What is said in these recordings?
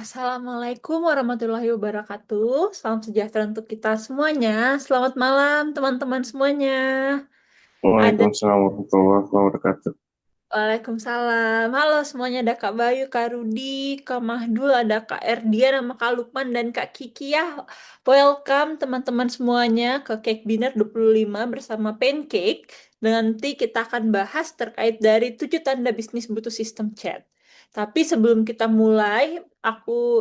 Assalamualaikum warahmatullahi wabarakatuh. Salam sejahtera untuk kita semuanya. Selamat malam, teman-teman semuanya. Ada Waalaikumsalam warahmatullahi wabarakatuh. Waalaikumsalam. Halo semuanya, ada Kak Bayu, Kak Rudi, Kak Mahdul, ada Kak Erdian, sama Kak Lukman, dan Kak Kiki ya. Welcome teman-teman semuanya ke Cake Dinner 25 bersama Pancake. Nanti kita akan bahas terkait dari 7 tanda bisnis butuh sistem chat. Tapi sebelum kita mulai,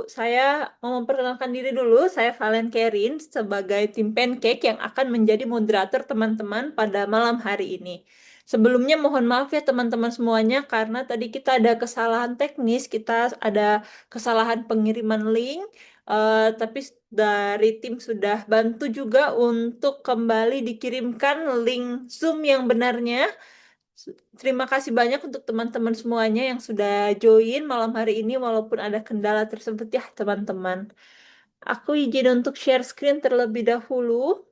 saya mau memperkenalkan diri dulu. Saya Valen Kerin sebagai tim Pancake yang akan menjadi moderator teman-teman pada malam hari ini. Sebelumnya mohon maaf ya teman-teman semuanya karena tadi kita ada kesalahan teknis, kita ada kesalahan pengiriman link, tapi dari tim sudah bantu juga untuk kembali dikirimkan link Zoom yang benarnya. Terima kasih banyak untuk teman-teman semuanya yang sudah join malam hari ini walaupun ada kendala tersebut ya teman-teman. Aku izin untuk share screen terlebih dahulu.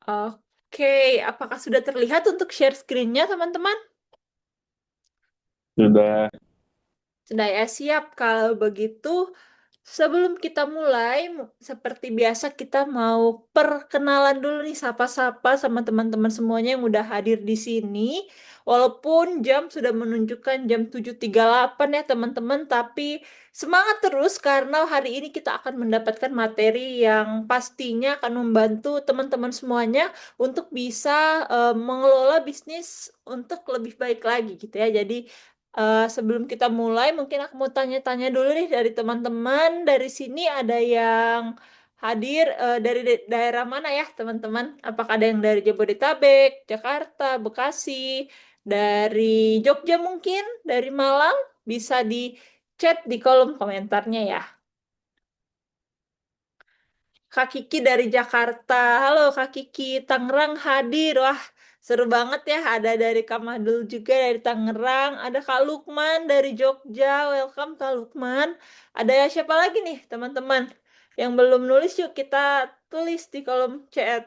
Oke, apakah sudah terlihat untuk share screen-nya teman-teman? Sudah. Sudah ya, siap. Kalau begitu, sebelum kita mulai, seperti biasa kita mau perkenalan dulu nih, sapa-sapa sama teman-teman semuanya yang udah hadir di sini. Walaupun jam sudah menunjukkan jam 7.38 ya teman-teman, tapi semangat terus karena hari ini kita akan mendapatkan materi yang pastinya akan membantu teman-teman semuanya untuk bisa mengelola bisnis untuk lebih baik lagi gitu ya. Jadi sebelum kita mulai, mungkin aku mau tanya-tanya dulu nih dari teman-teman. Dari sini ada yang hadir dari daerah mana ya, teman-teman? Apakah ada yang dari Jabodetabek, Jakarta, Bekasi, dari Jogja mungkin, dari Malang? Bisa di chat di kolom komentarnya ya. Kak Kiki dari Jakarta. Halo Kak Kiki, Tangerang hadir. Wah, seru banget ya. Ada dari Kak Madul juga dari Tangerang. Ada Kak Lukman dari Jogja. Welcome Kak Lukman. Ada siapa lagi nih teman-teman? Yang belum nulis yuk kita tulis di kolom chat.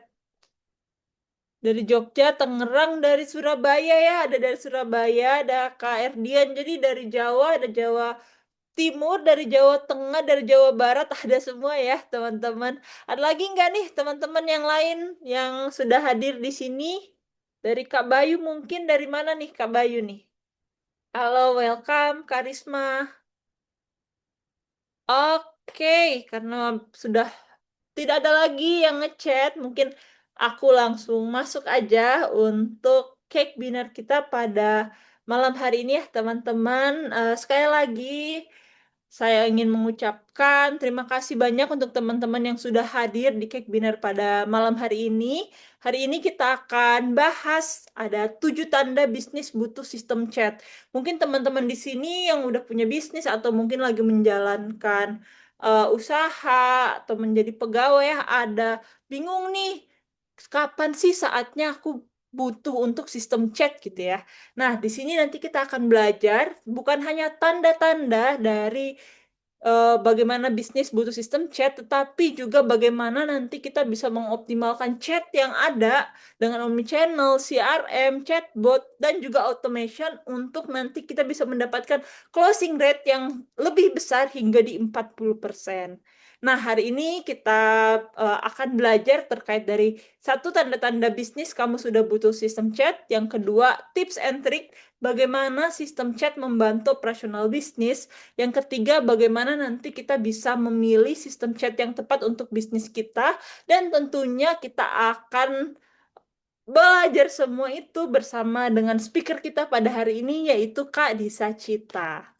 Dari Jogja, Tangerang, dari Surabaya ya. Ada dari Surabaya, ada Kak Erdian. Jadi dari Jawa, ada Jawa Timur, dari Jawa Tengah, dari Jawa Barat, ada semua ya, teman-teman. Ada lagi nggak nih, teman-teman yang lain yang sudah hadir di sini? Dari Kak Bayu mungkin, dari mana nih Kak Bayu nih? Halo, welcome, Karisma. Oke, karena sudah tidak ada lagi yang ngechat, mungkin aku langsung masuk aja untuk cake dinner kita pada malam hari ini ya, teman-teman. Sekali lagi, saya ingin mengucapkan terima kasih banyak untuk teman-teman yang sudah hadir di Cake Dinner pada malam hari ini. Hari ini kita akan bahas ada 7 tanda bisnis butuh sistem chat. Mungkin teman-teman di sini yang udah punya bisnis atau mungkin lagi menjalankan usaha atau menjadi pegawai ya ada bingung nih kapan sih saatnya aku butuh untuk sistem chat gitu ya. Nah, di sini nanti kita akan belajar bukan hanya tanda-tanda dari bagaimana bisnis butuh sistem chat, tetapi juga bagaimana nanti kita bisa mengoptimalkan chat yang ada dengan omnichannel, CRM, chatbot, dan juga automation untuk nanti kita bisa mendapatkan closing rate yang lebih besar hingga di 40%. Nah, hari ini kita akan belajar terkait dari satu tanda-tanda bisnis kamu sudah butuh sistem chat, yang kedua tips and trick bagaimana sistem chat membantu operasional bisnis, yang ketiga, bagaimana nanti kita bisa memilih sistem chat yang tepat untuk bisnis kita, dan tentunya kita akan belajar semua itu bersama dengan speaker kita pada hari ini, yaitu Kak Disa Cita.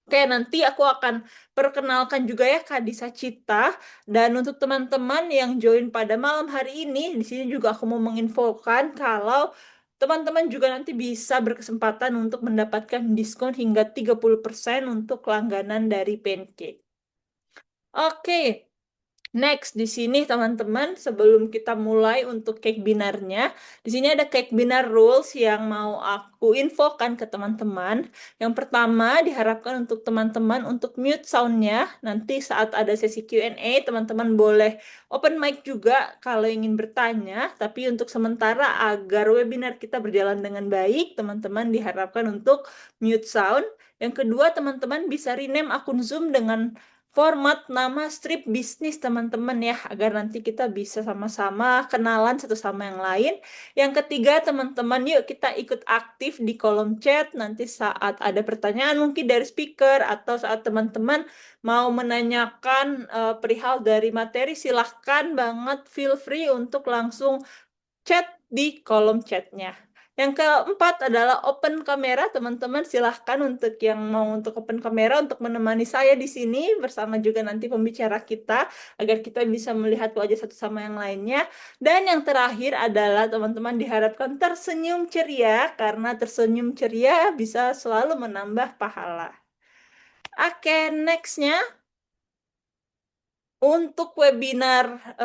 Oke, nanti aku akan perkenalkan juga ya Kak Disa Cita. Dan untuk teman-teman yang join pada malam hari ini, di sini juga aku mau menginfokan kalau teman-teman juga nanti bisa berkesempatan untuk mendapatkan diskon hingga 30% untuk langganan dari Pancake. Oke, next, di sini teman-teman, sebelum kita mulai untuk cake binarnya, di sini ada cake binar rules yang mau aku infokan ke teman-teman. Yang pertama, diharapkan untuk teman-teman untuk mute soundnya. Nanti saat ada sesi Q&A, teman-teman boleh open mic juga kalau ingin bertanya. Tapi untuk sementara, agar webinar kita berjalan dengan baik, teman-teman diharapkan untuk mute sound. Yang kedua, teman-teman bisa rename akun Zoom dengan format nama strip bisnis teman-teman ya, agar nanti kita bisa sama-sama kenalan satu sama yang lain. Yang ketiga, teman-teman, yuk kita ikut aktif di kolom chat nanti saat ada pertanyaan mungkin dari speaker atau saat teman-teman mau menanyakan perihal dari materi, silahkan banget feel free untuk langsung chat di kolom chatnya. Yang keempat adalah open kamera, teman-teman. Silahkan untuk yang mau untuk open kamera untuk menemani saya di sini bersama juga nanti pembicara kita agar kita bisa melihat wajah satu sama yang lainnya. Dan yang terakhir adalah teman-teman diharapkan tersenyum ceria karena tersenyum ceria bisa selalu menambah pahala. Oke, nextnya untuk webinar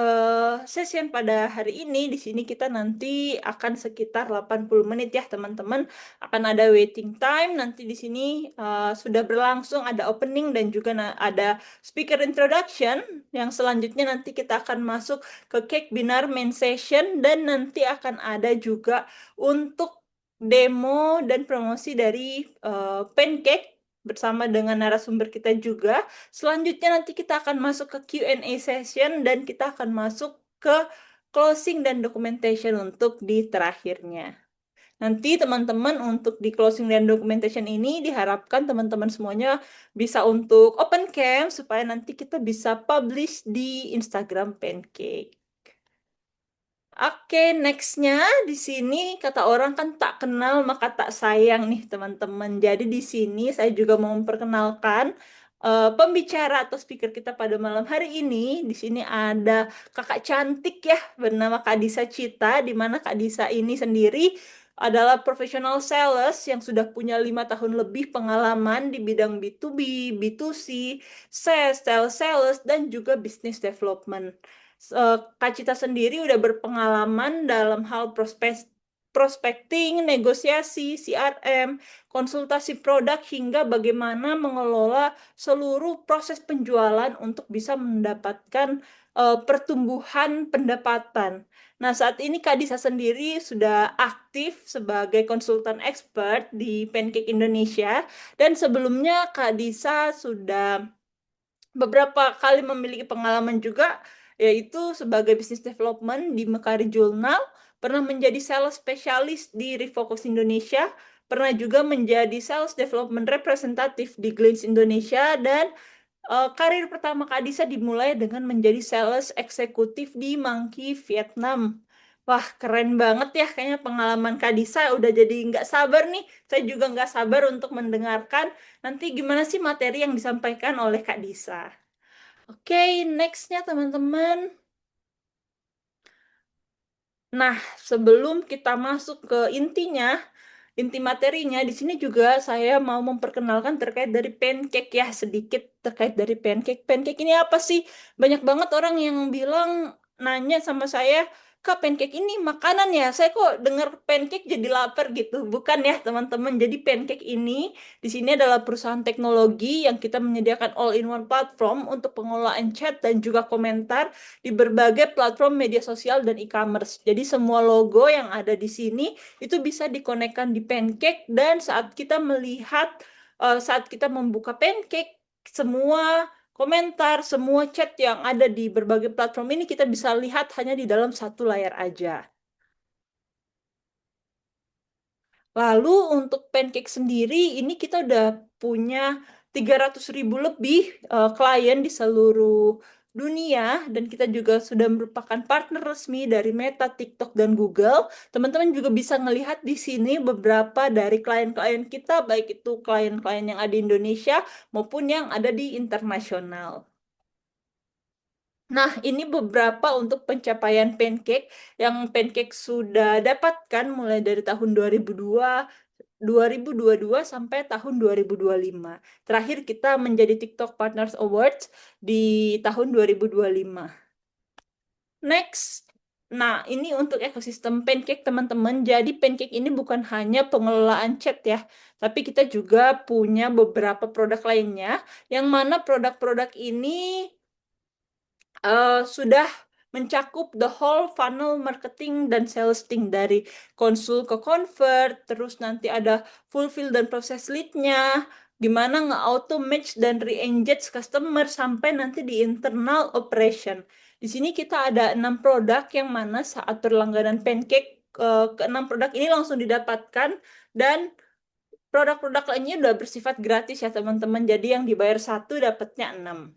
session pada hari ini, di sini kita nanti akan sekitar 80 menit ya teman-teman. Akan ada waiting time, nanti di sini sudah berlangsung ada opening dan juga ada speaker introduction. Yang selanjutnya nanti kita akan masuk ke Cake Binar main session dan nanti akan ada juga untuk demo dan promosi dari Pancake bersama dengan narasumber kita juga. Selanjutnya nanti kita akan masuk ke Q&A session dan kita akan masuk ke closing dan documentation untuk di terakhirnya. Nanti teman-teman untuk di closing dan documentation ini diharapkan teman-teman semuanya bisa untuk open cam supaya nanti kita bisa publish di Instagram Pancake. Oke, nextnya di sini kata orang kan tak kenal maka tak sayang nih teman-teman. Jadi di sini saya juga mau memperkenalkan pembicara atau speaker kita pada malam hari ini. Di sini ada kakak cantik ya bernama Kak Disa Cita, di mana Kak Disa ini sendiri adalah professional sales yang sudah punya 5 tahun lebih pengalaman di bidang B2B, B2C, sales, sales, dan juga business development. Kak Cita sendiri udah berpengalaman dalam hal prospecting, negosiasi, CRM, konsultasi produk, hingga bagaimana mengelola seluruh proses penjualan untuk bisa mendapatkan pertumbuhan pendapatan. Nah, saat ini Kak Disa sendiri sudah aktif sebagai konsultan expert di Pancake Indonesia, dan sebelumnya Kak Disa sudah beberapa kali memiliki pengalaman juga, yaitu sebagai business development di Mekari Journal, pernah menjadi sales spesialis di Refocus Indonesia, pernah juga menjadi sales development representative di Glens Indonesia, dan karir pertama Kak Disa dimulai dengan menjadi sales eksekutif di Monkey Vietnam. Wah, keren banget ya kayaknya pengalaman Kak Disa. Udah jadi nggak sabar nih. Saya juga nggak sabar untuk mendengarkan nanti gimana sih materi yang disampaikan oleh Kak Disa. Oke, nextnya teman-teman. Nah, sebelum kita masuk ke intinya, inti materinya, di sini juga saya mau memperkenalkan terkait dari pancake ya, sedikit terkait dari pancake. Pancake ini apa sih? Banyak banget orang yang bilang, nanya sama saya, Kak, pancake ini makanan ya? Saya kok dengar pancake jadi lapar gitu. Bukan ya, teman-teman. Jadi pancake ini di sini adalah perusahaan teknologi yang kita menyediakan all-in-one platform untuk pengelolaan chat dan juga komentar di berbagai platform media sosial dan e-commerce. Jadi semua logo yang ada di sini itu bisa dikonekkan di Pancake, dan saat kita melihat, saat kita membuka Pancake, semua komentar, semua chat yang ada di berbagai platform ini kita bisa lihat hanya di dalam satu layar aja. Lalu untuk Pancake sendiri, ini kita udah punya 300.000 lebih klien di seluruh dunia, dan kita juga sudah merupakan partner resmi dari Meta, TikTok, dan Google. Teman-teman juga bisa melihat di sini beberapa dari klien-klien kita, baik itu klien-klien yang ada di Indonesia maupun yang ada di internasional. Nah, ini beberapa untuk pencapaian Pancake yang Pancake sudah dapatkan mulai dari tahun 2022 sampai tahun 2025. Terakhir kita menjadi TikTok Partners Awards di tahun 2025. Next. Nah, ini untuk ekosistem Pancake, teman-teman. Jadi Pancake ini bukan hanya pengelolaan chat ya, tapi kita juga punya beberapa produk lainnya, yang mana produk-produk ini sudah mencakup the whole funnel marketing dan sales thing, dari konsul ke convert, terus nanti ada fulfill dan proses lead-nya, gimana nge-auto-match dan re-engage customer sampai nanti di internal operation. Di sini kita ada 6 produk yang mana saat berlangganan Pancake, keenam produk ini langsung didapatkan, dan produk-produk lainnya udah bersifat gratis ya teman-teman. Jadi yang dibayar satu dapatnya 6.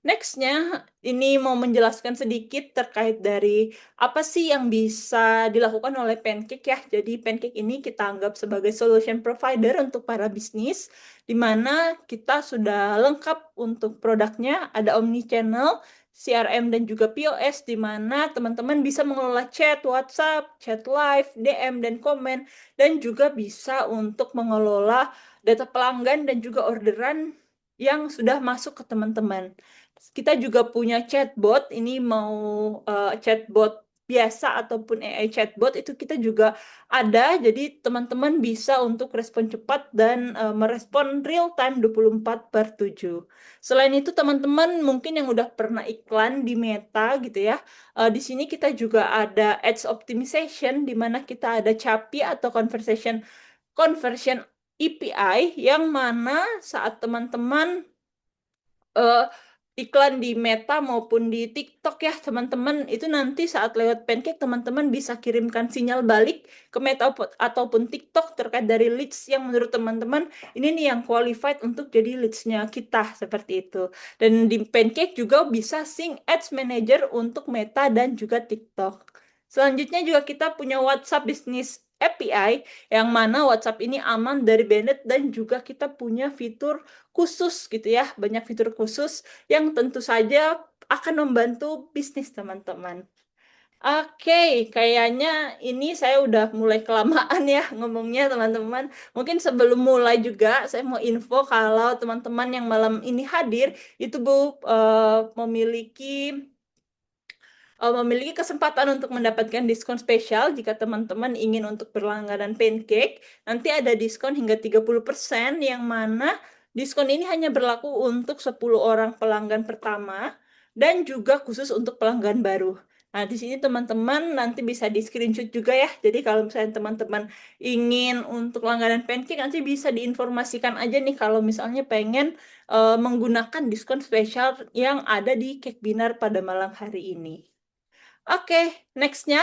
Nextnya, ini mau menjelaskan sedikit terkait dari apa sih yang bisa dilakukan oleh Pancake ya. Jadi Pancake ini kita anggap sebagai solution provider untuk para bisnis, di mana kita sudah lengkap untuk produknya, ada omnichannel, CRM, dan juga POS, di mana teman-teman bisa mengelola chat WhatsApp, chat live, DM, dan komen, dan juga bisa untuk mengelola data pelanggan dan juga orderan yang sudah masuk ke teman-teman. Kita juga punya chatbot, ini mau chatbot biasa ataupun AI chatbot itu kita juga ada, jadi teman-teman bisa untuk respon cepat dan merespon real time 24/7. Selain itu teman-teman mungkin yang udah pernah iklan di Meta gitu ya, di sini kita juga ada ads optimization di mana kita ada CAPI atau conversion API, yang mana saat teman-teman eh, iklan di Meta maupun di TikTok ya teman-teman, itu nanti saat lewat Pancake teman-teman bisa kirimkan sinyal balik ke Meta ataupun TikTok terkait dari leads yang menurut teman-teman ini nih yang qualified untuk jadi leads-nya kita, seperti itu. Dan di Pancake juga bisa sync Ads Manager untuk Meta dan juga TikTok. Selanjutnya juga kita punya WhatsApp Business API, yang mana WhatsApp ini aman dari banned, dan juga kita punya fitur khusus gitu ya, banyak fitur khusus yang tentu saja akan membantu bisnis teman-teman. Oke, kayaknya ini saya udah mulai kelamaan ya ngomongnya teman-teman. Mungkin sebelum mulai juga saya mau info kalau teman-teman yang malam ini hadir itu memiliki memiliki kesempatan untuk mendapatkan diskon spesial jika teman-teman ingin untuk berlangganan Pancake. Nanti ada diskon hingga 30%, yang mana diskon ini hanya berlaku untuk 10 orang pelanggan pertama dan juga khusus untuk pelanggan baru. Nah, di sini teman-teman nanti bisa di screenshot juga ya. Jadi kalau misalnya teman-teman ingin untuk langganan Pancake, nanti bisa diinformasikan aja nih kalau misalnya pengen menggunakan diskon spesial yang ada di Cake Binar pada malam hari ini. Oke, nextnya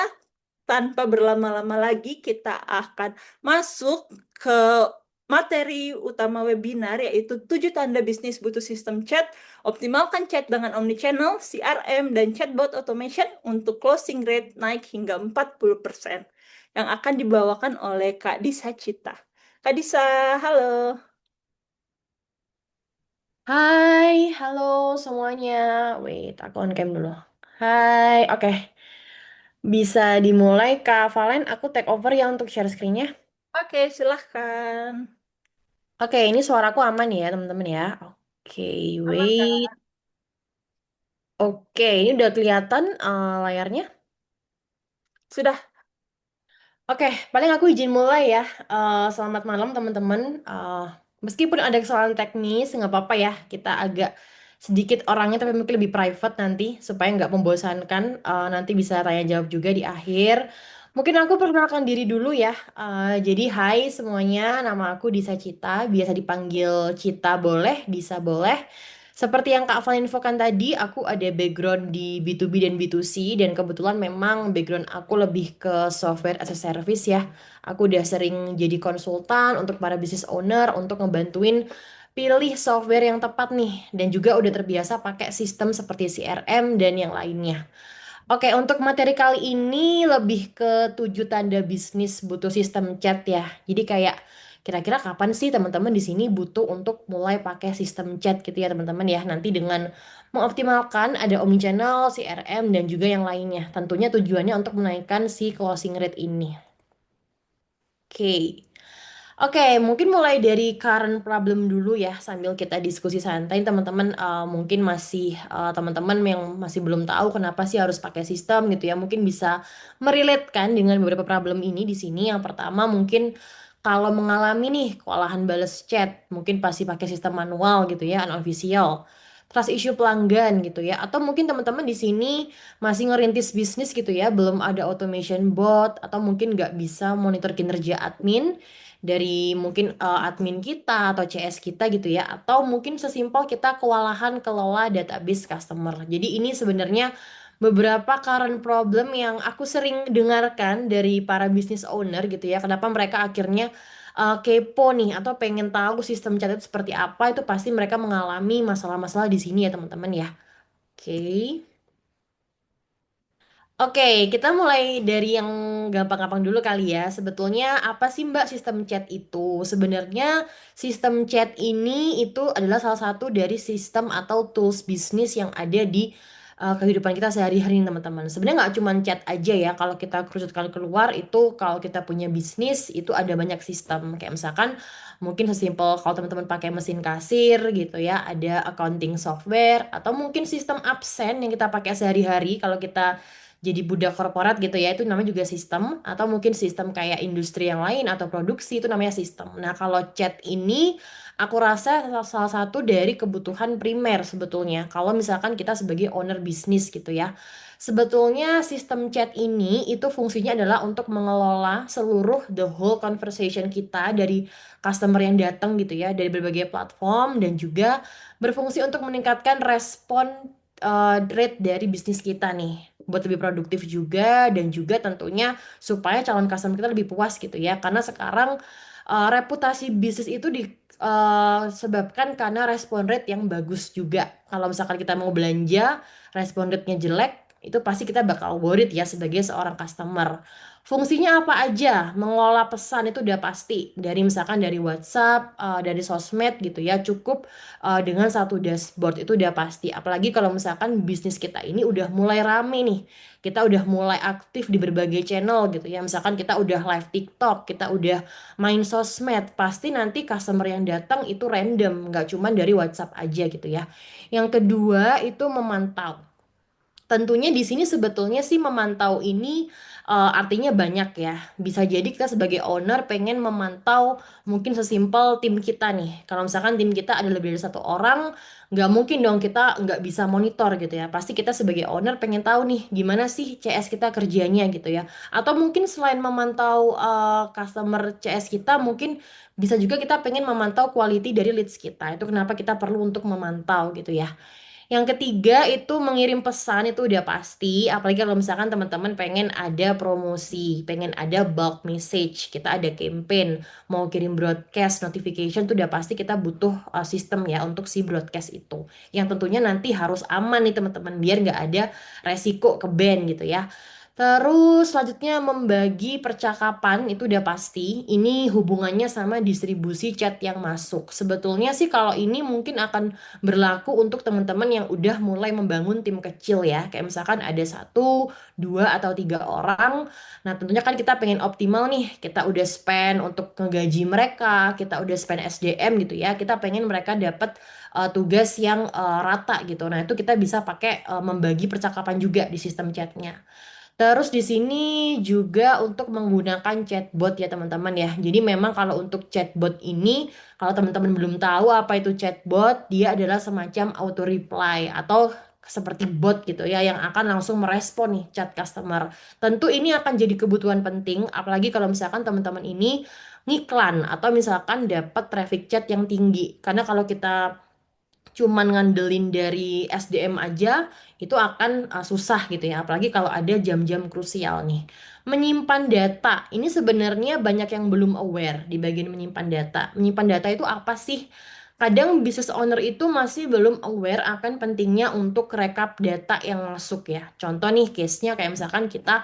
tanpa berlama-lama lagi kita akan masuk ke materi utama webinar, yaitu 7 tanda bisnis butuh sistem chat, optimalkan chat dengan omnichannel, CRM, dan chatbot automation untuk closing rate naik hingga 40%, yang akan dibawakan oleh Kak Disa Cita. Kak Disa, halo. Hai, halo semuanya. Wait, aku on cam dulu. Hai, oke. Bisa dimulai, Kak Valen. Aku take over ya untuk share screen-nya. Oke, silahkan. Oke, ini suaraku aman ya, teman-teman ya. Oke, Aman, wait. Kak. Oke, ini udah kelihatan layarnya. Sudah. Oke, paling aku izin mulai ya. Selamat malam teman-teman. Meskipun ada kesalahan teknis, nggak apa-apa ya. Kita agak sedikit orangnya tapi mungkin lebih private nanti supaya nggak membosankan. Nanti bisa tanya jawab juga di akhir. Mungkin aku perkenalkan diri dulu ya. Jadi hai semuanya, nama aku Disa Cita. Biasa dipanggil Cita boleh, Disa boleh. Seperti yang Kak Val infokan tadi, aku ada background di B2B dan B2C, dan kebetulan memang background aku lebih ke software as a service ya. Aku udah sering jadi konsultan untuk para business owner untuk ngebantuin pilih software yang tepat nih, dan juga udah terbiasa pakai sistem seperti CRM dan yang lainnya. Oke, untuk materi kali ini lebih ke 7 tanda bisnis butuh sistem chat ya. Jadi kayak kira-kira kapan sih teman-teman di sini butuh untuk mulai pakai sistem chat gitu ya teman-teman ya. Nanti dengan mengoptimalkan ada omnichannel, CRM, dan juga yang lainnya. Tentunya tujuannya untuk menaikkan si closing rate ini. Oke. Oke, mungkin mulai dari current problem dulu ya, sambil kita diskusi santai. Teman-teman mungkin masih teman-teman yang masih belum tahu kenapa sih harus pakai sistem gitu ya, mungkin bisa merelatekan dengan beberapa problem ini di sini. Yang pertama mungkin kalau mengalami nih kewalahan balas chat, mungkin pasti pakai sistem manual gitu ya, unofficial. Trust issue pelanggan gitu ya, atau mungkin teman-teman di sini masih ngerintis bisnis gitu ya, belum ada automation bot, atau mungkin nggak bisa monitor kinerja admin dari mungkin admin kita atau CS kita gitu ya, atau mungkin sesimpel kita kewalahan kelola database customer. Jadi ini sebenarnya beberapa current problem yang aku sering dengarkan dari para business owner gitu ya. Kenapa mereka akhirnya kepo nih atau pengen tahu sistem chat itu seperti apa, itu pasti mereka mengalami masalah-masalah di sini ya teman-teman ya. Oke. Oke, kita mulai dari yang gampang-gampang dulu kali ya. Sebetulnya apa sih Mbak sistem chat itu? Sebenarnya sistem chat ini itu adalah salah satu dari sistem atau tools bisnis yang ada di kehidupan kita sehari-hari teman-teman. Sebenarnya nggak cuma chat aja ya. Kalau kita kerucutkan keluar itu kalau kita punya bisnis itu ada banyak sistem. Kayak misalkan mungkin sesimpel kalau teman-teman pakai mesin kasir gitu ya, ada accounting software atau mungkin sistem absen yang kita pakai sehari-hari kalau kita jadi budak korporat gitu ya, itu namanya juga sistem, atau mungkin sistem kayak industri yang lain atau produksi itu namanya sistem. Nah, kalau chat ini aku rasa salah satu dari kebutuhan primer sebetulnya. Kalau misalkan kita sebagai owner bisnis gitu ya. Sebetulnya sistem chat ini itu fungsinya adalah untuk mengelola seluruh the whole conversation kita dari customer yang datang gitu ya, dari berbagai platform dan juga berfungsi untuk meningkatkan respon rate dari bisnis kita nih buat lebih produktif juga dan juga tentunya supaya calon customer kita lebih puas gitu ya karena sekarang reputasi bisnis itu disebabkan karena respon rate yang bagus juga kalau misalkan kita mau belanja respon rate-nya jelek itu pasti kita bakal worried ya sebagai seorang customer. Fungsinya apa aja? Mengolah pesan itu udah pasti dari misalkan dari WhatsApp, dari sosmed gitu ya cukup dengan satu dashboard itu udah pasti. Apalagi kalau misalkan bisnis kita ini udah mulai rame nih, kita udah mulai aktif di berbagai channel gitu ya. Misalkan kita udah live TikTok, kita udah main sosmed, pasti nanti customer yang datang itu random, nggak cuma dari WhatsApp aja gitu ya. Yang kedua itu memantau. Tentunya di sini sebetulnya sih memantau ini artinya banyak ya. Bisa jadi kita sebagai owner pengen memantau mungkin sesimpel tim kita nih. Kalau misalkan tim kita ada lebih dari satu orang, nggak mungkin dong kita nggak bisa monitor gitu ya. Pasti kita sebagai owner pengen tahu nih gimana sih CS kita kerjanya gitu ya. Atau mungkin selain memantau customer CS kita, mungkin bisa juga kita pengen memantau quality dari leads kita. Itu kenapa kita perlu untuk memantau gitu ya. Yang ketiga itu mengirim pesan itu udah pasti, apalagi kalau misalkan teman-teman pengen ada promosi, pengen ada bulk message, kita ada campaign, mau kirim broadcast notification itu udah pasti kita butuh sistem ya untuk si broadcast itu. Yang tentunya nanti harus aman nih teman-teman biar nggak ada resiko ke ban gitu ya. Terus selanjutnya membagi percakapan itu udah pasti. Ini hubungannya sama distribusi chat yang masuk. Sebetulnya sih kalau ini mungkin akan berlaku untuk teman-teman yang udah mulai membangun tim kecil ya. Kayak misalkan ada satu, dua, atau tiga orang. Nah tentunya kan kita pengen optimal nih. Kita udah spend untuk ngegaji mereka, kita udah spend SDM gitu ya. Kita pengen mereka dapat tugas yang rata gitu. Nah itu kita bisa pakai membagi percakapan juga di sistem chatnya. Terus di sini juga untuk menggunakan chatbot ya teman-teman ya. Jadi memang kalau untuk chatbot ini, kalau teman-teman belum tahu apa itu chatbot, dia adalah semacam auto reply atau seperti bot gitu ya yang akan langsung merespon nih chat customer. Tentu ini akan jadi kebutuhan penting, apalagi kalau misalkan teman-teman ini ngiklan atau misalkan dapat traffic chat yang tinggi. Karena kalau kita cuman ngandelin dari SDM aja itu akan susah gitu ya apalagi kalau ada jam-jam krusial nih menyimpan data ini sebenarnya banyak yang belum aware di bagian menyimpan data itu apa sih kadang business owner itu masih belum aware akan pentingnya untuk rekap data yang masuk ya contoh nih case-nya kayak misalkan kita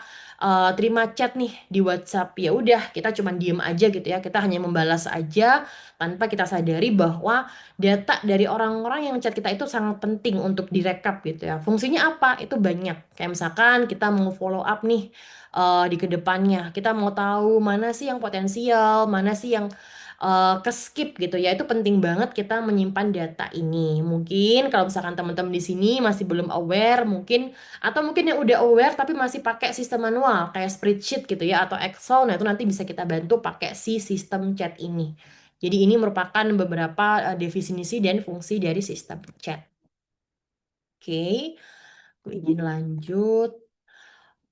terima chat nih di WhatsApp ya udah kita cuman diem aja gitu ya kita hanya membalas aja tanpa kita sadari bahwa data dari orang-orang yang chat kita itu sangat penting untuk direkap gitu ya. Fungsinya apa? Itu banyak. Kayak misalkan kita mau follow up nih di kedepannya. Kita mau tahu mana sih yang potensial, mana sih yang ke-skip gitu ya. Itu penting banget kita menyimpan data ini. Mungkin kalau misalkan teman-teman di sini masih belum aware, mungkin atau mungkin yang udah aware tapi masih pakai sistem manual kayak spreadsheet gitu ya atau Excel. Nah, itu nanti bisa kita bantu pakai si sistem chat ini. Jadi ini merupakan beberapa definisi dan fungsi dari sistem chat. Oke, aku izin lanjut.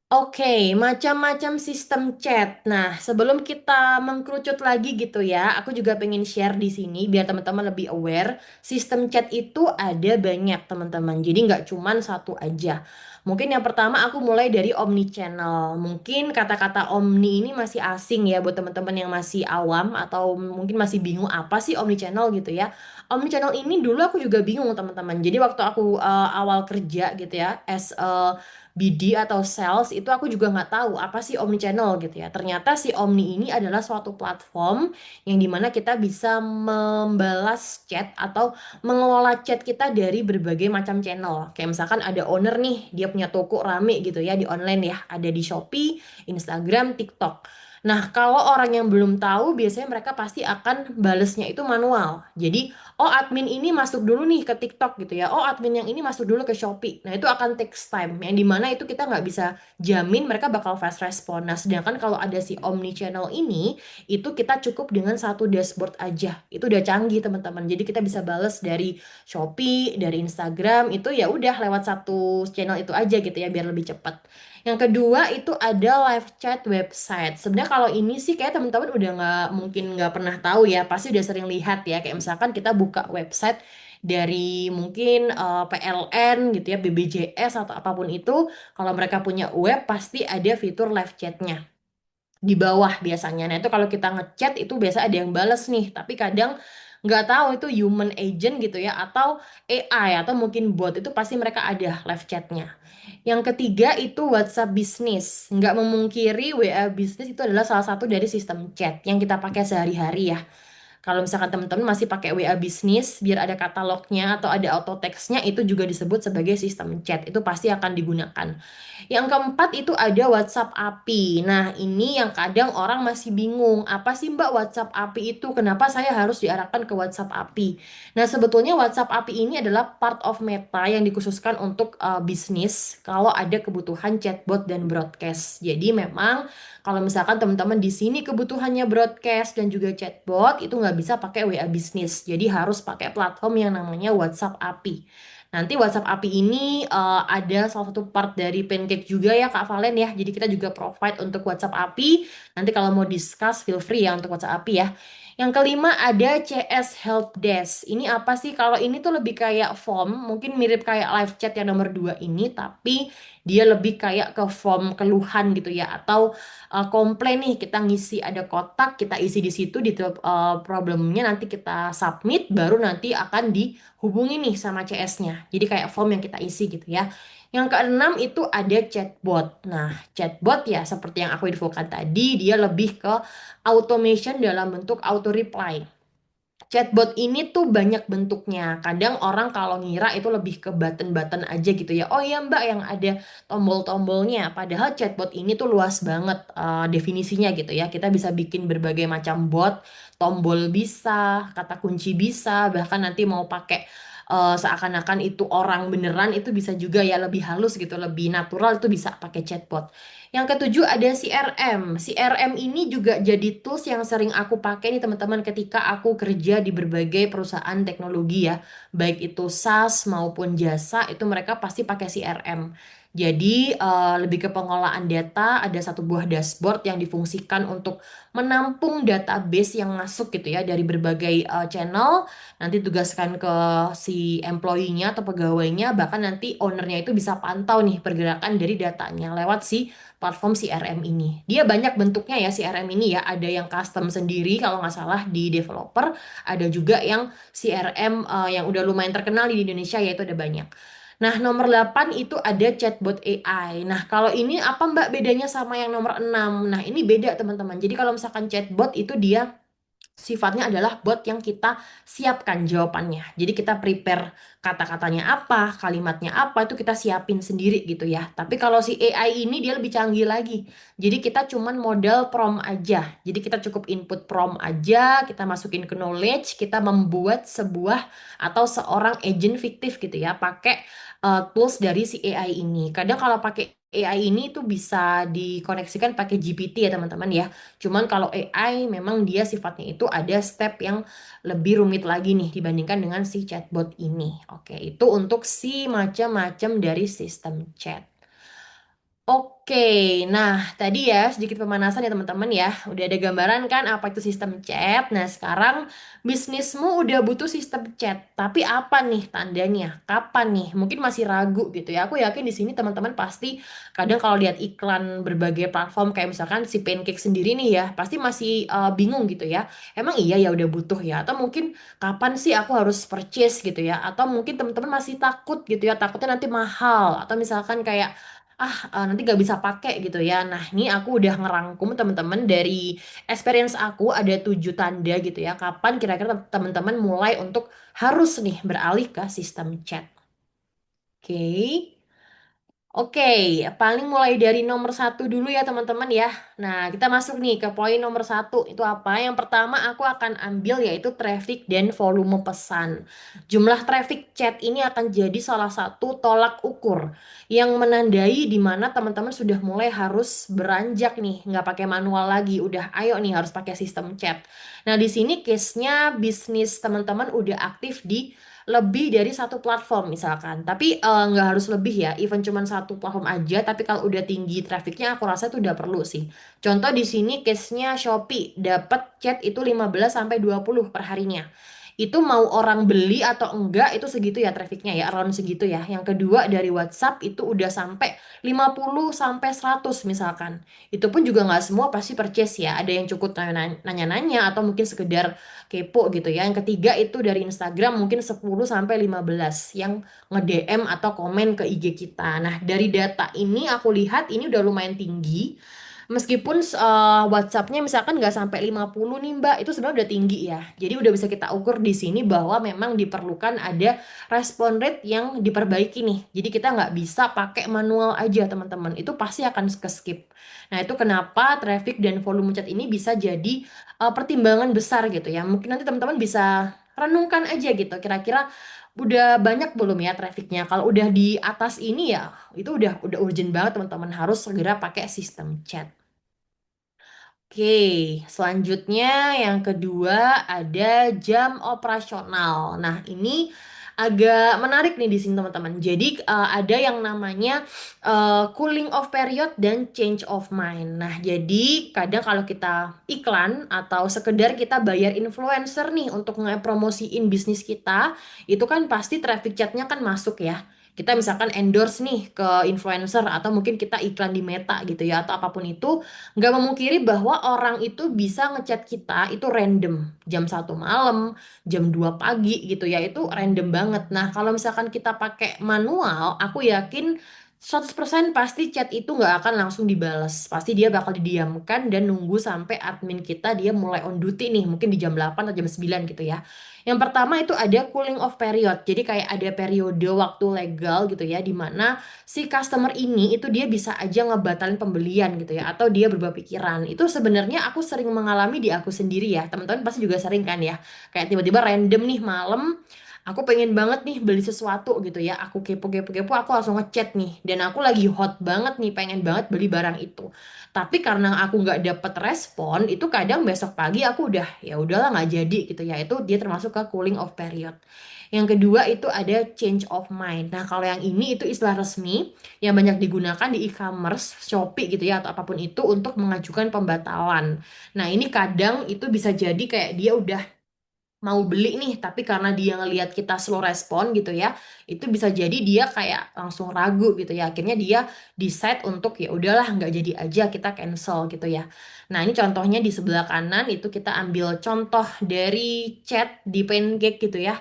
Oke, macam-macam sistem chat. Nah, sebelum kita mengkerucut lagi gitu ya, aku juga pengen share di sini biar teman-teman lebih aware. Sistem chat itu ada banyak teman-teman. Jadi nggak cuman satu aja. Mungkin yang pertama aku mulai dari omnichannel. Mungkin kata-kata omni ini masih asing ya buat teman-teman yang masih awam atau mungkin masih bingung apa sih omnichannel gitu ya. Omnichannel ini dulu aku juga bingung teman-teman. Jadi waktu aku awal kerja gitu ya, as a BD atau sales itu aku juga nggak tahu apa sih omnichannel gitu ya. Ternyata si Omni ini adalah suatu platform yang dimana kita bisa membalas chat atau mengelola chat kita dari berbagai macam channel. Kayak misalkan ada owner nih, dia punya toko rame gitu ya di online ya. Ada di Shopee, Instagram, TikTok. Nah, kalau orang yang belum tahu, biasanya mereka pasti akan balesnya itu manual. Jadi, oh admin ini masuk dulu nih ke TikTok gitu ya. Oh admin yang ini masuk dulu ke Shopee. Nah itu akan takes time. Yang dimana itu kita nggak bisa jamin mereka bakal fast respon. Nah sedangkan kalau ada si Omni Channel ini, itu kita cukup dengan satu dashboard aja. Itu udah canggih teman-teman. Jadi kita bisa bales dari Shopee, dari Instagram. Itu ya udah lewat satu channel itu aja gitu ya biar lebih cepat. Yang kedua itu ada live chat website. Sebenarnya kalau ini sih kayak teman-teman udah nggak mungkin nggak pernah tahu ya, pasti udah sering lihat ya. Kayak misalkan kita buka website dari mungkin PLN gitu ya, BBJS atau apapun itu, kalau mereka punya web pasti ada fitur live chatnya di bawah biasanya. Nah itu kalau kita ngechat itu biasa ada yang bales nih, tapi kadang nggak tahu itu human agent gitu ya atau AI atau mungkin bot itu pasti mereka ada live chatnya. Yang ketiga itu WhatsApp Business. Nggak memungkiri WA Business itu adalah salah satu dari sistem chat yang kita pakai sehari-hari ya. Kalau misalkan teman-teman masih pakai WA bisnis, biar ada katalognya atau ada auto text-nya, itu juga disebut sebagai sistem chat. Itu pasti akan digunakan. Yang keempat itu ada WhatsApp API. Nah, ini yang kadang orang masih bingung. Apa sih Mbak WhatsApp API itu? Kenapa saya harus diarahkan ke WhatsApp API? Nah, sebetulnya WhatsApp API ini adalah part of Meta yang dikhususkan untuk bisnis kalau ada kebutuhan chatbot dan broadcast. Jadi memang kalau misalkan teman-teman di sini kebutuhannya broadcast dan juga chatbot itu nggak bisa pakai WA bisnis. Jadi harus pakai platform yang namanya WhatsApp API. Nanti WhatsApp API ini ada salah satu part dari Pancake juga ya Kak Valen ya. Jadi kita juga provide untuk WhatsApp API. Nanti kalau mau discuss feel free ya untuk WhatsApp API ya. Yang kelima ada CS Help Desk. Ini apa sih? Kalau ini tuh lebih kayak form, mungkin mirip kayak live chat yang nomor 2 ini, tapi dia lebih kayak ke form keluhan gitu ya. Atau komplain nih, kita ngisi ada kotak, kita isi di situ, di problemnya nanti kita submit, baru nanti akan dihubungi nih sama CS-nya. Jadi kayak form yang kita isi gitu ya. Yang keenam itu ada chatbot. Nah, chatbot ya seperti yang aku infokan tadi, dia lebih ke automation dalam bentuk auto reply. Chatbot ini tuh banyak bentuknya. Kadang orang kalau ngira itu lebih ke button-button aja gitu ya. Oh iya Mbak yang ada tombol-tombolnya. Padahal chatbot ini tuh luas banget definisinya gitu ya. Kita bisa bikin berbagai macam bot. Tombol bisa, kata kunci bisa, bahkan nanti mau pakai seakan-akan itu orang beneran itu bisa juga ya lebih halus gitu, lebih natural itu bisa pakai chatbot. Yang ketujuh ada CRM. CRM ini juga jadi tools yang sering aku pakai nih teman-teman ketika aku kerja di berbagai perusahaan teknologi ya. Baik itu SaaS maupun jasa, itu mereka pasti pakai CRM. Jadi lebih ke pengelolaan data, ada satu buah dashboard yang difungsikan untuk menampung database yang masuk gitu ya dari berbagai channel. Nanti tugaskan ke si employee-nya atau pegawainya, bahkan nanti ownernya itu bisa pantau nih pergerakan dari datanya lewat si platform CRM ini. Dia banyak bentuknya ya CRM ini ya. Ada yang custom sendiri kalau nggak salah di developer. Ada juga yang CRM yang udah lumayan terkenal di Indonesia yaitu ada banyak. Nah, nomor 8 itu ada chatbot AI. Nah, kalau ini apa Mbak bedanya sama yang nomor 6? Nah, ini beda teman-teman. Jadi kalau misalkan chatbot itu dia sifatnya adalah bot yang kita siapkan jawabannya. Jadi kita prepare kata-katanya apa, kalimatnya apa, itu kita siapin sendiri gitu ya. Tapi kalau si AI ini dia lebih canggih lagi. Jadi kita cuman modal prompt aja. Jadi kita cukup input prompt aja, kita masukin ke knowledge, kita membuat sebuah atau seorang agent fiktif gitu ya, pakai tools dari si AI ini. Kadang kalau pakai AI ini tuh bisa dikoneksikan pakai GPT ya teman-teman ya. Cuman kalau AI memang dia sifatnya itu ada step yang lebih rumit lagi nih dibandingkan dengan si chatbot ini. Oke, itu untuk si macam-macam dari sistem chat. Oke. Oke, nah tadi ya sedikit pemanasan ya teman-teman ya. Udah ada gambaran kan apa itu sistem chat. Nah sekarang bisnismu udah butuh sistem chat. Tapi apa nih tandanya? Kapan nih? Mungkin masih ragu gitu ya. Aku yakin di sini teman-teman pasti kadang kalau lihat iklan berbagai platform kayak misalkan si Pancake sendiri nih ya, pasti masih bingung gitu ya. Emang iya ya udah butuh ya? Atau mungkin kapan sih aku harus purchase gitu ya? Atau mungkin teman-teman masih takut gitu ya, takutnya nanti mahal. Atau misalkan kayak nanti gak bisa pakai gitu ya. Nah, ini aku udah ngerangkum teman-teman dari experience aku ada 7 tanda gitu ya. Kapan kira-kira teman-teman mulai untuk harus nih beralih ke sistem chat. Oke. Oke, paling mulai dari nomor satu dulu ya teman-teman ya. Nah, kita masuk nih ke poin nomor satu. Itu apa? Yang pertama aku akan ambil yaitu traffic dan volume pesan. Jumlah traffic chat ini akan jadi salah satu tolak ukur yang menandai di mana teman-teman sudah mulai harus beranjak nih, nggak pakai manual lagi. Udah, ayo nih harus pakai sistem chat. Nah, di sini case-nya bisnis teman-teman udah aktif di lebih dari satu platform misalkan. Tapi nggak harus lebih ya, even cuman satu platform aja. Tapi kalau udah tinggi trafficnya, aku rasa itu udah perlu sih. Contoh di sini case-nya Shopee dapat chat itu 15 sampai 20 per harinya. Itu mau orang beli atau enggak itu segitu ya trafficnya ya, around segitu ya. Yang kedua dari WhatsApp itu udah sampai 50 sampai 100 misalkan. Itu pun juga nggak semua pasti purchase ya. Ada yang cukup nanya-nanya atau mungkin sekedar kepo gitu ya. Yang ketiga itu dari Instagram mungkin 10 sampai 15 yang nge-DM atau komen ke IG kita. Nah, dari data ini aku lihat ini udah lumayan tinggi. Meskipun WhatsApp-nya misalkan nggak sampai 50 nih Mbak, itu sebenarnya udah tinggi ya. Jadi udah bisa kita ukur di sini bahwa memang diperlukan ada respon rate yang diperbaiki nih. Jadi kita nggak bisa pakai manual aja teman-teman. Itu pasti akan ke-skip. Nah itu kenapa traffic dan volume chat ini bisa jadi pertimbangan besar gitu ya. Mungkin nanti teman-teman bisa renungkan aja gitu. Kira-kira udah banyak belum ya trafficnya? Kalau udah di atas ini ya itu udah urgent banget teman-teman harus segera pakai sistem chat. Oke, selanjutnya yang kedua ada jam operasional. Nah, ini agak menarik nih di sini teman-teman. Jadi ada yang namanya cooling off period dan change of mind. Nah, jadi kadang kalau kita iklan atau sekedar kita bayar influencer nih untuk nge-promosiin bisnis kita, itu kan pasti traffic chatnya kan masuk ya. Kita misalkan endorse nih ke influencer atau mungkin kita iklan di Meta gitu ya atau apapun itu nggak memungkiri bahwa orang itu bisa ngechat kita itu random jam 1 malam, jam 2 pagi gitu ya itu random banget. Nah kalau misalkan kita pakai manual, aku yakin 100% pasti chat itu nggak akan langsung dibales. Pasti dia bakal didiamkan dan nunggu sampai admin kita dia mulai on duty nih, mungkin di jam 8 atau jam 9 gitu ya. Yang pertama itu ada cooling off period. Jadi kayak ada periode waktu legal gitu ya, di mana si customer ini itu dia bisa aja ngebatalin pembelian gitu ya atau dia berubah pikiran. Itu sebenarnya aku sering mengalami di aku sendiri ya. Teman-teman pasti juga sering kan ya. Kayak tiba-tiba random nih malam aku pengen banget nih beli sesuatu gitu ya. Aku kepo aku langsung ngechat nih dan aku lagi hot banget nih pengen banget beli barang itu. Tapi karena aku nggak dapet respon, itu kadang besok pagi aku udah ya udahlah nggak jadi gitu ya. Itu dia termasuk ke cooling off period. Yang kedua itu ada change of mind. Nah, kalau yang ini itu istilah resmi yang banyak digunakan di e-commerce, Shopee gitu ya, atau apapun itu untuk mengajukan pembatalan. Nah, ini kadang itu bisa jadi kayak dia udah mau beli nih, tapi karena dia ngelihat kita slow respon gitu ya, itu bisa jadi dia kayak langsung ragu gitu ya. Akhirnya dia decide untuk ya udahlah nggak jadi aja kita cancel gitu ya. Nah ini contohnya di sebelah kanan itu kita ambil contoh dari chat di Pancake gitu ya.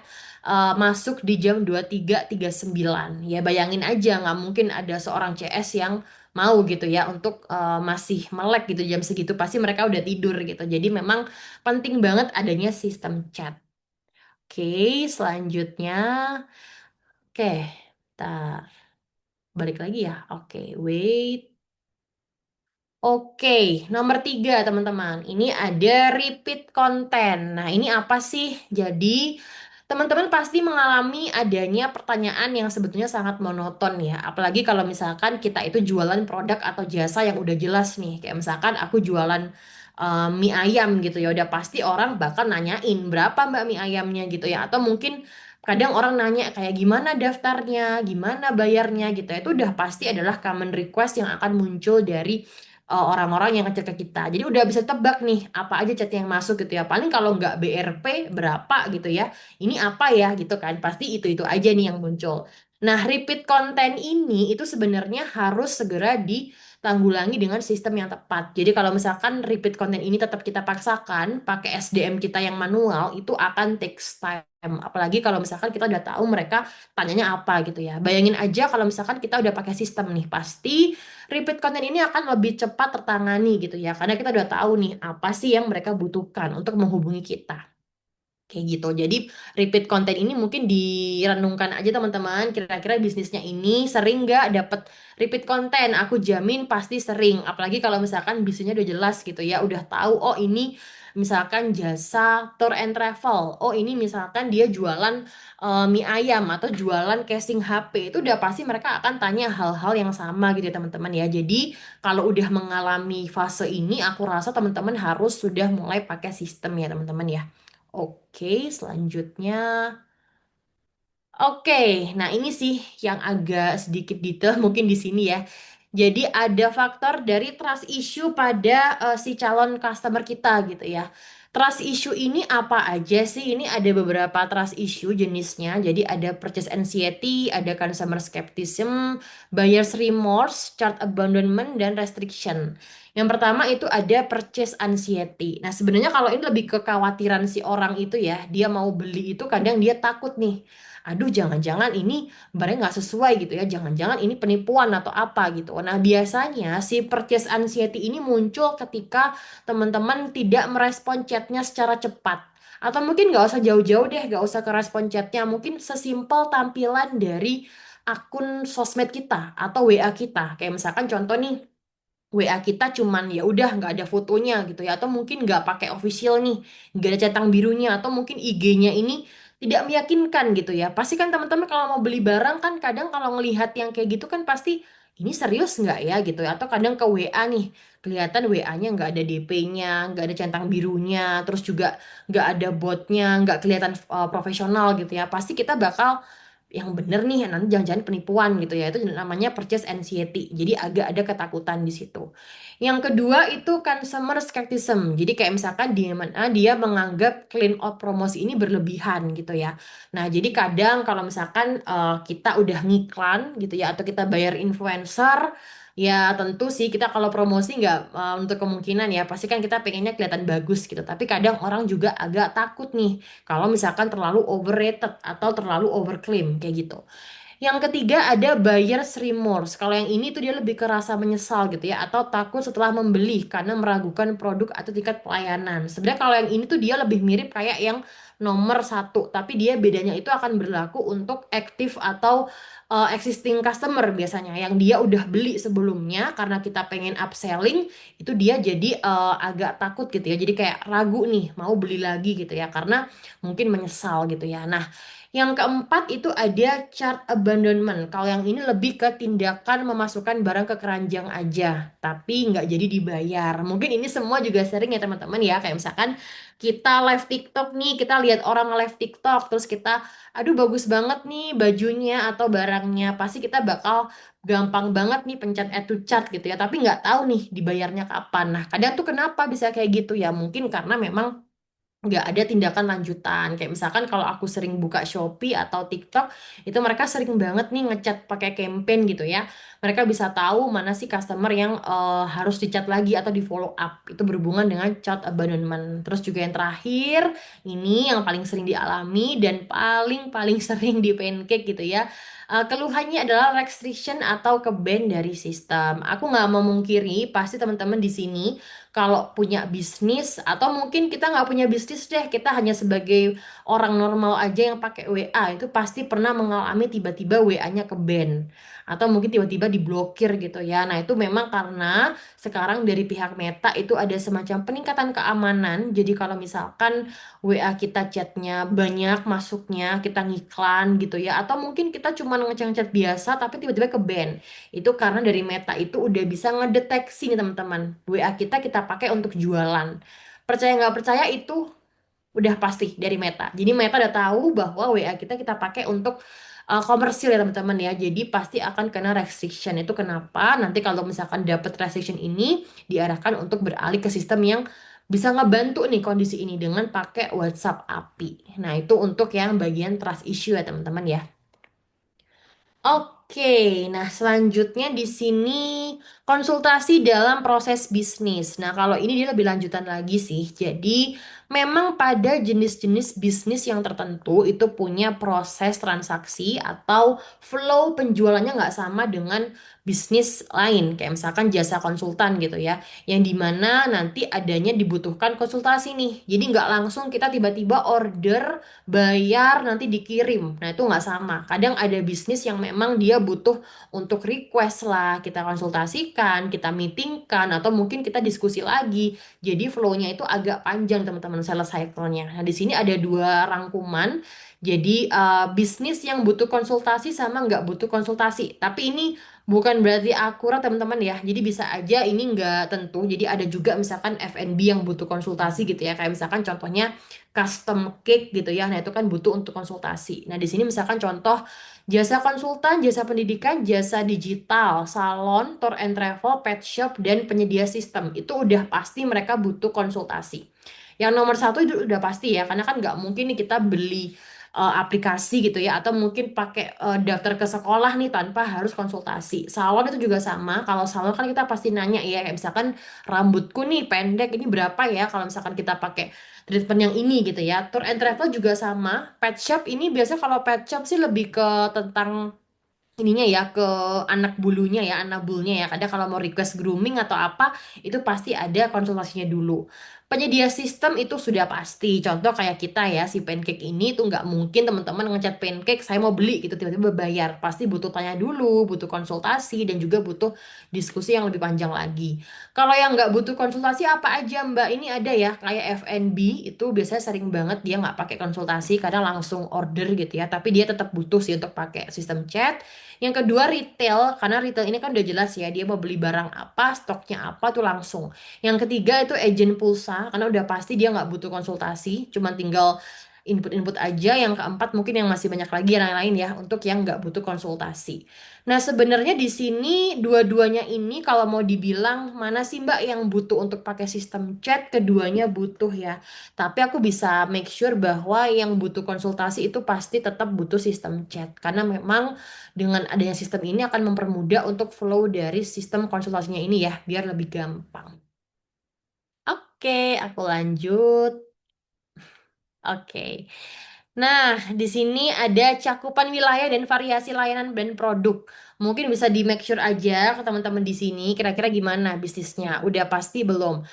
Masuk di jam 23.39. Ya bayangin aja nggak mungkin ada seorang CS yang mau gitu ya untuk masih melek gitu jam segitu pasti mereka udah tidur gitu. Jadi memang penting banget adanya sistem chat. Oke, selanjutnya. Oke, kita balik lagi ya. Oke, wait. Oke, nomor 3 teman-teman. Ini ada repeat content. Nah, ini apa sih? Jadi, teman-teman pasti mengalami adanya pertanyaan yang sebetulnya sangat monoton ya. Apalagi kalau misalkan kita itu jualan produk atau jasa yang udah jelas nih. Kayak misalkan aku jualan mie ayam gitu ya. Udah pasti orang bakal nanyain berapa mbak mie ayamnya gitu ya. Atau mungkin kadang orang nanya kayak gimana daftarnya, gimana bayarnya gitu ya. Itu udah pasti adalah common request yang akan muncul dari orang-orang yang ngechat ke kita. Jadi udah bisa tebak nih apa aja chat yang masuk gitu ya. Paling kalau nggak BRP berapa gitu ya. Ini apa ya gitu kan. Pasti itu-itu aja nih yang muncul. Nah, repeat konten ini itu sebenarnya harus segera ditanggulangi dengan sistem yang tepat. Jadi kalau misalkan repeat konten ini tetap kita paksakan pakai SDM kita yang manual, itu akan takes time. Apalagi kalau misalkan kita udah tahu mereka tanyanya apa gitu ya. Bayangin aja kalau misalkan kita udah pakai sistem nih, pasti repeat konten ini akan lebih cepat tertangani gitu ya. Karena kita udah tahu nih apa sih yang mereka butuhkan untuk menghubungi kita. Kayak gitu. Jadi repeat konten ini mungkin direnungkan aja teman-teman. Kira-kira bisnisnya ini sering nggak dapet repeat konten? Aku jamin pasti sering. Apalagi kalau misalkan bisnisnya udah jelas gitu ya. Udah tahu, oh ini misalkan jasa tour and travel. Oh ini misalkan dia jualan mie ayam atau jualan casing HP. Itu udah pasti mereka akan tanya hal-hal yang sama gitu ya teman-teman ya. Jadi kalau udah mengalami fase ini, aku rasa teman-teman harus sudah mulai pakai sistem ya teman-teman ya. Oke, selanjutnya. Oke, nah ini sih yang agak sedikit detail mungkin di sini ya. Jadi ada faktor dari trust issue pada si calon customer kita gitu ya. Trust issue ini apa aja sih? Ini ada beberapa trust issue jenisnya. Jadi ada purchase anxiety, ada consumer skepticism, buyer's remorse, chart abandonment, dan restriction. Yang pertama itu ada purchase anxiety. Nah, sebenarnya kalau ini lebih kekhawatiran si orang itu ya, dia mau beli itu kadang dia takut nih. Aduh, jangan-jangan ini barangnya nggak sesuai gitu ya. Jangan-jangan ini penipuan atau apa gitu. Nah, biasanya si purchase anxiety ini muncul ketika teman-teman tidak merespon chatnya secara cepat. Atau mungkin nggak usah jauh-jauh deh, nggak usah ke respon chatnya. Mungkin sesimpel tampilan dari akun sosmed kita atau WA kita. Kayak misalkan contoh nih, WA kita cuman ya udah nggak ada fotonya gitu ya, atau mungkin nggak pakai official nih, nggak ada centang birunya, atau mungkin IG-nya ini tidak meyakinkan gitu ya. Pasti kan teman-teman kalau mau beli barang kan kadang kalau ngelihat yang kayak gitu kan pasti ini serius nggak ya gitu ya, atau kadang ke WA nih kelihatan WA-nya nggak ada DP-nya, nggak ada centang birunya, terus juga nggak ada botnya, nggak kelihatan profesional gitu ya. Pasti kita bakal yang bener nih nanti jangan-jangan penipuan gitu ya, itu namanya purchase anxiety, jadi agak ada ketakutan di situ. Yang kedua itu consumer skepticism, jadi kayak misalkan dia mana dia menganggap clean out promosi ini berlebihan gitu ya. Nah jadi kadang kalau misalkan kita udah ngiklan gitu ya atau kita bayar influencer, ya tentu sih kita kalau promosi nggak untuk kemungkinan ya pasti kan kita pengennya kelihatan bagus gitu, tapi kadang orang juga agak takut nih kalau misalkan terlalu overrated atau terlalu overclaim kayak gitu. Yang ketiga ada buyer's remorse. Kalau yang ini tuh dia lebih ke rasa menyesal gitu ya, atau takut setelah membeli karena meragukan produk atau tingkat pelayanan. Sebenarnya kalau yang ini tuh dia lebih mirip kayak yang nomor satu, tapi dia bedanya itu akan berlaku untuk active atau existing customer biasanya, yang dia udah beli sebelumnya karena kita pengen upselling, itu dia jadi agak takut gitu ya. Jadi kayak ragu nih mau beli lagi gitu ya, karena mungkin menyesal gitu ya. Nah, yang keempat itu ada chart abandonment. Kalau yang ini lebih ke tindakan memasukkan barang ke keranjang aja, tapi nggak jadi dibayar. Mungkin ini semua juga sering ya teman-teman ya. Kayak misalkan kita live TikTok nih, kita lihat orang live TikTok, terus kita, aduh bagus banget nih bajunya atau barangnya. Pasti kita bakal gampang banget nih pencet add to chart gitu ya. Tapi nggak tahu nih dibayarnya kapan. Nah, kadang tuh kenapa bisa kayak gitu ya? Mungkin karena memang nggak ada tindakan lanjutan. Kayak misalkan kalau aku sering buka Shopee atau TikTok, itu mereka sering banget nih ngechat pakai campaign gitu ya. Mereka bisa tahu mana sih customer yang harus dicat lagi atau di follow up. Itu berhubungan dengan chat abandonment. Terus juga yang terakhir, ini yang paling sering dialami dan paling sering di pancake gitu ya. Keluhannya adalah restriction atau ke-ban dari sistem. Aku nggak mau mungkiri, pasti teman-teman di sini kalau punya bisnis atau mungkin kita nggak punya bisnis deh, kita hanya sebagai orang normal aja yang pakai WA, itu pasti pernah mengalami tiba-tiba WA-nya ke ban atau mungkin tiba-tiba diblokir gitu ya. Nah itu memang karena sekarang dari pihak Meta itu ada semacam peningkatan keamanan. Jadi kalau misalkan WA kita chatnya banyak masuknya, kita ngiklan gitu ya, atau mungkin kita cuma ngechat-ngechat biasa tapi tiba-tiba ke ban, itu karena dari Meta itu udah bisa ngedeteksi nih teman-teman. WA kita kita pakai untuk jualan. Percaya nggak percaya itu Udah pasti dari Meta. Jadi Meta udah tahu bahwa WA kita pakai untuk komersil ya teman-teman ya. Jadi pasti akan kena restriction. Itu kenapa nanti kalau misalkan dapat restriction ini diarahkan untuk beralih ke sistem yang bisa ngebantu nih kondisi ini dengan pakai WhatsApp API. Nah, itu untuk yang bagian trust issue ya teman-teman ya. Oke, nah selanjutnya di sini konsultasi dalam proses bisnis. Nah, kalau ini dia lebih lanjutan lagi sih. Jadi, memang pada jenis-jenis bisnis yang tertentu itu punya proses transaksi atau flow penjualannya nggak sama dengan bisnis lain. Kayak misalkan jasa konsultan gitu ya. Yang dimana nanti adanya dibutuhkan konsultasi nih. Jadi nggak langsung kita tiba-tiba order bayar nanti dikirim. Nah, itu nggak sama. Kadang ada bisnis yang memang dia butuh untuk request lah, kita konsultasikan, kita meetingkan, atau mungkin kita diskusi lagi. Jadi flow-nya itu agak panjang teman-teman sales cycle-nya. Nah, di sini ada dua rangkuman. Jadi bisnis yang butuh konsultasi sama nggak butuh konsultasi. Tapi ini bukan berarti akurat teman-teman ya. Jadi bisa aja ini nggak tentu. Jadi ada juga misalkan F&B yang butuh konsultasi gitu ya. Kayak misalkan contohnya custom cake gitu ya. Nah, itu kan butuh untuk konsultasi. Nah, di sini misalkan contoh jasa konsultan, jasa pendidikan, jasa digital, salon, tour and travel, pet shop, dan penyedia sistem. Itu udah pasti mereka butuh konsultasi. Yang nomor satu itu udah pasti ya, karena kan nggak mungkin nih kita beli aplikasi gitu ya, atau mungkin pakai daftar ke sekolah nih tanpa harus konsultasi. Salon itu juga sama. Kalau salon kan kita pasti nanya ya, kayak misalkan rambutku nih pendek, ini berapa ya? Kalau misalkan kita pakai treatment yang ini gitu ya. Tour and travel juga sama. Pet shop ini biasanya kalau pet shop sih lebih ke tentang ininya ya ke anak bulunya ya, anak bulunya ya. Kadang kalau mau request grooming atau apa, itu pasti ada konsultasinya dulu. Penyedia sistem itu sudah pasti. Contoh kayak kita ya, si pancake ini tuh nggak mungkin teman-teman ngechat pancake, saya mau beli gitu tiba-tiba bayar. Pasti butuh tanya dulu, butuh konsultasi dan juga butuh diskusi yang lebih panjang lagi. Kalau yang nggak butuh konsultasi apa aja Mbak? Ini ada ya kayak F&B itu biasanya sering banget dia nggak pakai konsultasi, kadang langsung order gitu ya. Tapi dia tetap butuh sih untuk pakai sistem chat. Yang kedua retail, karena retail ini kan udah jelas ya, dia mau beli barang apa, stoknya apa tuh langsung. Yang ketiga itu agent pulsa, karena udah pasti dia nggak butuh konsultasi, cuman tinggal input-input aja. Yang keempat mungkin yang masih banyak lagi yang lain ya, untuk yang nggak butuh konsultasi. Nah sebenarnya di sini dua-duanya ini kalau mau dibilang mana sih Mbak yang butuh untuk pakai sistem chat, keduanya butuh ya. Tapi aku bisa make sure bahwa yang butuh konsultasi itu pasti tetap butuh sistem chat. Karena memang dengan adanya sistem ini akan mempermudah untuk flow dari sistem konsultasinya ini ya, biar lebih gampang. Oke, aku lanjut. Oke. Nah, di sini ada cakupan wilayah dan variasi layanan dan produk. Mungkin bisa di make sure aja ke teman-teman di sini kira-kira gimana bisnisnya. Udah pasti belum?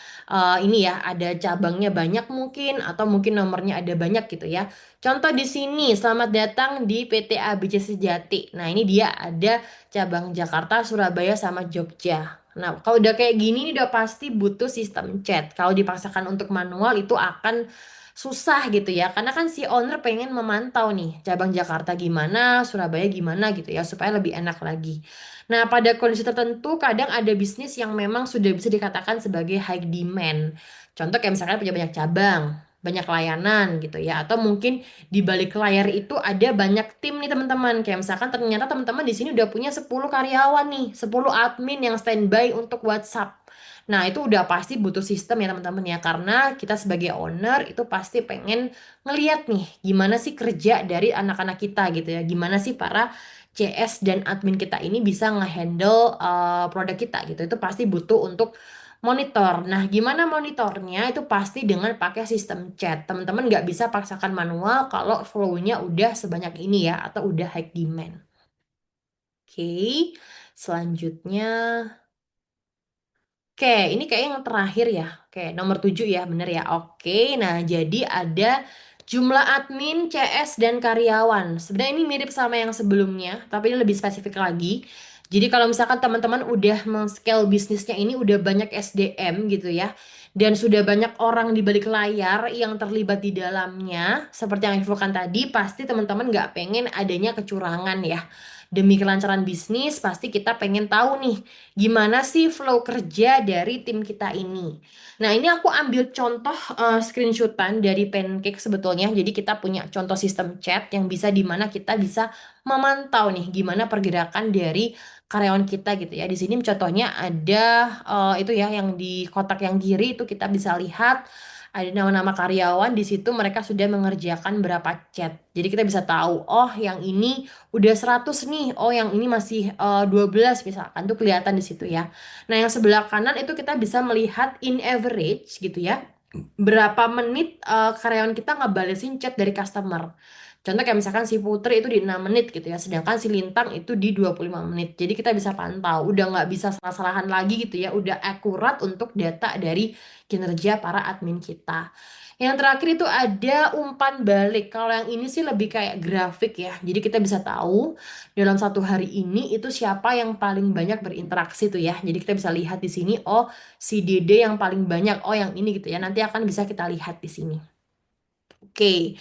Ini ya, ada cabangnya banyak mungkin atau mungkin nomornya ada banyak gitu ya. Contoh di sini, selamat datang di PT ABC Sejati. Nah, ini dia ada cabang Jakarta, Surabaya sama Jogja. Nah, kalau udah kayak gini ini udah pasti butuh sistem chat. Kalau dipaksakan untuk manual itu akan susah gitu ya karena kan si owner pengen memantau nih cabang Jakarta gimana, Surabaya gimana gitu ya supaya lebih enak lagi. Nah, pada kondisi tertentu kadang ada bisnis yang memang sudah bisa dikatakan sebagai high demand. Contoh kayak misalkan punya banyak cabang, banyak layanan gitu ya atau mungkin di balik layar itu ada banyak tim nih teman-teman. Kayak misalkan ternyata teman-teman di sini udah punya 10 karyawan nih, 10 admin yang standby untuk WhatsApp. Nah, itu udah pasti butuh sistem ya teman-teman ya, karena kita sebagai owner itu pasti pengen ngeliat nih gimana sih kerja dari anak-anak kita gitu ya, gimana sih para CS dan admin kita ini bisa ngehandle produk kita gitu, itu pasti butuh untuk monitor. Nah, gimana monitornya? Itu pasti dengan pakai sistem chat. Teman-teman nggak bisa paksakan manual kalau flow-nya udah sebanyak ini ya, atau udah high demand. Oke, selanjutnya. Oke, ini kayak yang terakhir ya. Oke, nomor 7 ya, bener ya. Oke, nah jadi ada jumlah admin, CS, dan karyawan. Sebenarnya ini mirip sama yang sebelumnya, tapi ini lebih spesifik lagi. Jadi kalau misalkan teman-teman udah men-scale bisnisnya ini udah banyak SDM gitu ya. dan sudah banyak orang di balik layar yang terlibat di dalamnya, seperti yang infokan tadi, pasti teman-teman nggak pengen adanya kecurangan ya. Demi kelancaran bisnis, pasti kita pengen tahu nih, gimana sih flow kerja dari tim kita ini. Nah, ini aku ambil contoh screenshotan dari Pancake sebetulnya. Jadi kita punya contoh sistem chat yang bisa dimana kita bisa memantau nih gimana pergerakan dari karyawan kita gitu ya. Di sini contohnya ada itu ya yang di kotak yang kiri itu kita bisa lihat ada nama-nama karyawan di situ mereka sudah mengerjakan berapa chat. Jadi kita bisa tahu, oh yang ini udah 100 nih, oh yang ini masih 12 misalkan tuh kelihatan di situ ya. Nah, yang sebelah kanan itu kita bisa melihat in average gitu ya. Berapa menit karyawan kita ngebalesin chat dari customer. Contoh kayak misalkan si Putri itu di 6 menit gitu ya, sedangkan si Lintang itu di 25 menit. Jadi kita bisa pantau, udah nggak bisa salah-salahan lagi gitu ya, udah akurat untuk data dari kinerja para admin kita. Yang terakhir itu ada umpan balik. Kalau yang ini sih lebih kayak grafik ya. Jadi kita bisa tahu dalam satu hari ini itu siapa yang paling banyak berinteraksi tuh ya. Jadi kita bisa lihat di sini, oh si Dede yang paling banyak, oh yang ini gitu ya. Nanti akan bisa kita lihat di sini. Oke.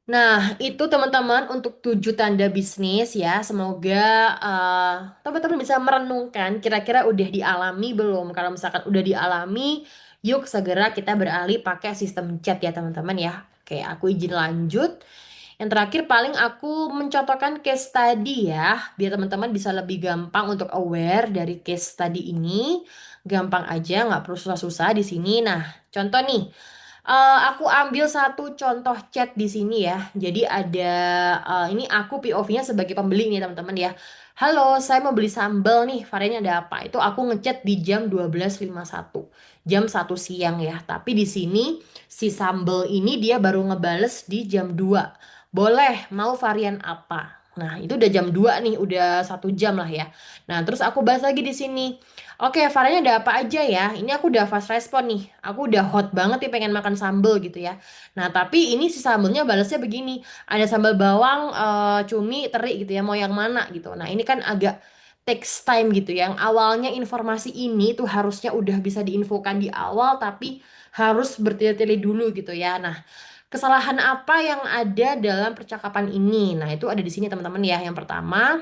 Nah, itu teman-teman untuk 7 tanda bisnis ya. Semoga eh, teman-teman bisa merenungkan kira-kira udah dialami belum. Kalau misalkan udah dialami, yuk segera kita beralih pakai sistem chat ya teman-teman ya. Oke, aku izin lanjut. Yang terakhir paling aku mencontohkan case study ya, biar teman-teman bisa lebih gampang untuk aware dari case study ini. Gampang aja, nggak perlu susah-susah di sini. Nah, contoh nih. Aku ambil satu contoh chat di sini ya. Jadi ada ini aku POV-nya sebagai pembeli nih teman-teman ya. Halo, saya mau beli sambal nih. Variannya ada apa? Itu aku ngechat di jam 12.51. Jam 1 siang ya. Tapi di sini si sambal ini dia baru ngebales di jam 2. Boleh, mau varian apa? Nah, itu udah jam 2 nih, udah 1 jam lah ya. Nah, terus aku bahas lagi di sini. Oke, variannya ada apa aja ya? Ini aku udah fast respon nih. Aku udah hot banget nih pengen makan sambal gitu ya. Nah, tapi ini si sambelnya balasnya begini. Ada sambal bawang, cumi, teri gitu ya. Mau yang mana gitu. Nah, ini kan agak takes time gitu ya. Yang awalnya informasi ini tuh harusnya udah bisa diinfokan di awal, tapi harus bertele-tele dulu gitu ya. Nah, kesalahan apa yang ada dalam percakapan ini? Nah, itu ada di sini teman-teman ya. Yang pertama,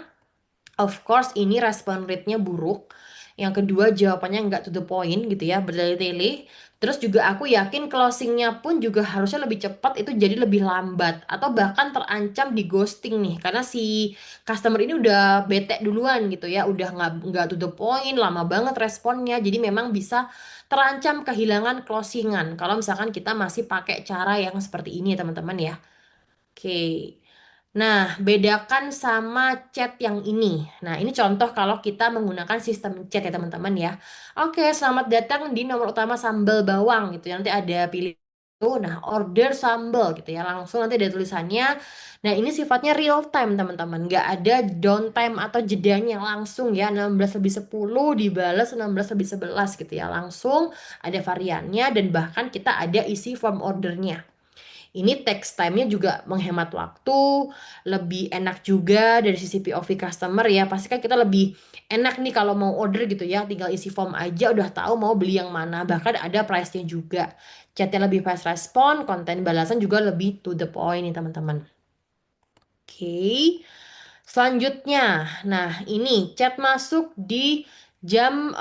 of course, ini respon rate-nya buruk. Yang kedua, jawabannya nggak to the point gitu ya, bertele-tele. Terus juga aku yakin closing-nya pun juga harusnya lebih cepat, itu jadi lebih lambat. Atau bahkan terancam di ghosting nih, karena si customer ini udah bete duluan gitu ya, udah nggak to the point, lama banget responnya. Jadi memang bisa terancam kehilangan closingan. Kalau misalkan kita masih pakai cara yang seperti ini ya teman-teman ya. Oke. Nah, bedakan sama chat yang ini. Nah, ini contoh kalau kita menggunakan sistem chat ya teman-teman ya. Oke, selamat datang di nomor utama sambal bawang gitu. Nanti ada pilih tuh. Nah, order sambal gitu ya. Langsung nanti ada tulisannya. Nah, ini sifatnya real time teman-teman. Nggak ada downtime atau jedanya langsung ya. 16:10 dibalas 16:11 gitu ya. Langsung ada variannya dan bahkan kita ada isi form ordernya. Ini text time-nya juga menghemat waktu, lebih enak juga dari sisi POV customer ya. Pasti kan kita lebih enak nih kalau mau order gitu ya, tinggal isi form aja udah tahu mau beli yang mana. Bahkan ada price-nya juga. Chatnya lebih fast respon, konten balasan juga lebih to the point nih teman-teman. Oke. Selanjutnya, nah ini chat masuk di jam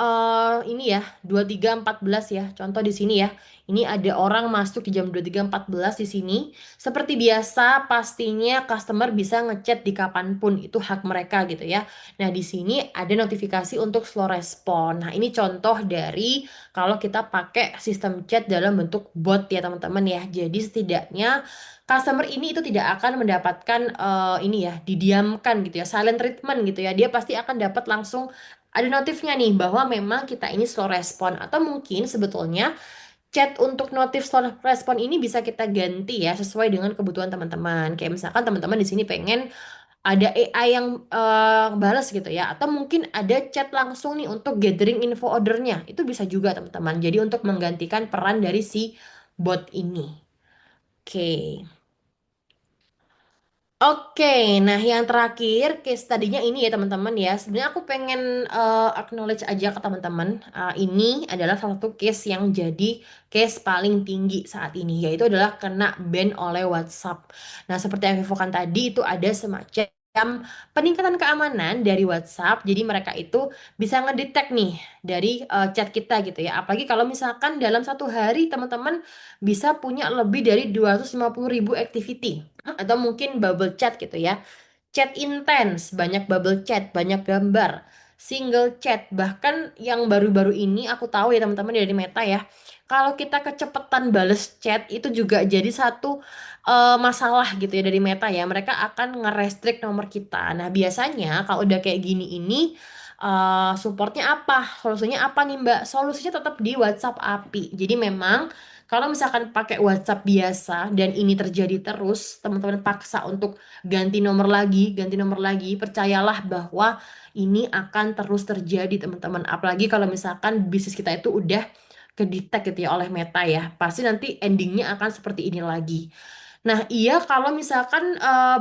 ini ya 23.14 ya. Contoh di sini ya. Ini ada orang masuk di jam 23.14 di sini. Seperti biasa, pastinya customer bisa ngechat di kapanpun itu hak mereka gitu ya. Nah, di sini ada notifikasi untuk slow respon. Nah, ini contoh dari kalau kita pakai sistem chat dalam bentuk bot ya teman-teman ya. Jadi setidaknya customer ini itu tidak akan mendapatkan ini ya didiamkan gitu ya silent treatment gitu ya dia pasti akan dapat langsung ada notifnya nih bahwa memang kita ini slow respon atau mungkin sebetulnya chat untuk notif slow respon ini bisa kita ganti ya sesuai dengan kebutuhan teman-teman kayak misalkan teman-teman di sini pengen ada AI yang balas gitu ya atau mungkin ada chat langsung nih untuk gathering info ordernya itu bisa juga teman-teman jadi untuk menggantikan peran dari si bot ini. Oke. Oke, nah yang terakhir case tadinya ini ya teman-teman ya. Sebenarnya aku pengen acknowledge aja ke teman-teman. Ini adalah salah satu case yang jadi case paling tinggi saat ini, yaitu adalah kena ban oleh WhatsApp. Nah, seperti yang infokan tadi itu ada semacam peningkatan keamanan dari WhatsApp. Jadi mereka itu bisa ngedetect nih dari chat kita gitu ya. Apalagi kalau misalkan dalam satu hari teman-teman bisa punya lebih dari 250.000 activity atau mungkin bubble chat gitu ya. Chat intens, banyak bubble chat, banyak gambar, single chat, bahkan yang baru-baru ini aku tahu ya teman-teman dari Meta ya. Kalau kita kecepatan bales chat itu juga jadi satu masalah gitu ya dari Meta ya. Mereka akan nge-restrict nomor kita. Nah, biasanya kalau udah kayak gini ini supportnya apa? Solusinya apa nih Mbak? Solusinya tetap di WhatsApp API. Jadi memang kalau misalkan pakai WhatsApp biasa dan ini terjadi terus, teman-teman paksa untuk ganti nomor lagi, percayalah bahwa ini akan terus terjadi teman-teman. Apalagi kalau misalkan bisnis kita itu udah kedetek gitu ya oleh Meta ya. Pasti nanti endingnya akan seperti ini lagi. Nah, iya kalau misalkan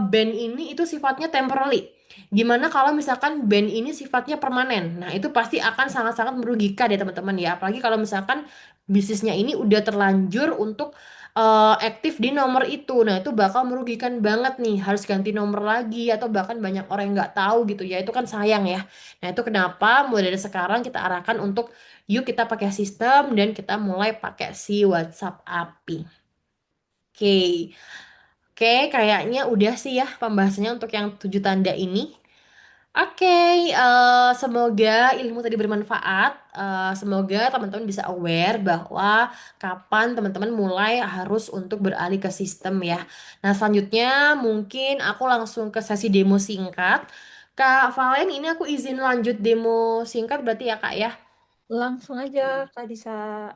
band ini itu sifatnya temporary. Gimana kalau misalkan band ini sifatnya permanen? Nah, itu pasti akan sangat-sangat merugikan ya teman-teman ya. Apalagi kalau misalkan bisnisnya ini udah terlanjur untuk aktif di nomor itu. Nah, itu bakal merugikan banget nih. Harus ganti nomor lagi atau bahkan banyak orang yang nggak tahu gitu ya. Itu kan sayang ya. Nah, itu kenapa mulai dari sekarang kita arahkan untuk yuk kita pakai sistem dan kita mulai pakai si WhatsApp API. Oke. Oke, kayaknya udah sih ya pembahasannya untuk yang 7 tanda ini. Oke, semoga ilmu tadi bermanfaat. Semoga teman-teman bisa aware bahwa kapan teman-teman mulai harus untuk beralih ke sistem ya. Nah, selanjutnya mungkin aku langsung ke sesi demo singkat. Kak Valen, ini aku izin lanjut demo singkat berarti ya Kak ya? Langsung aja, Kak Disa.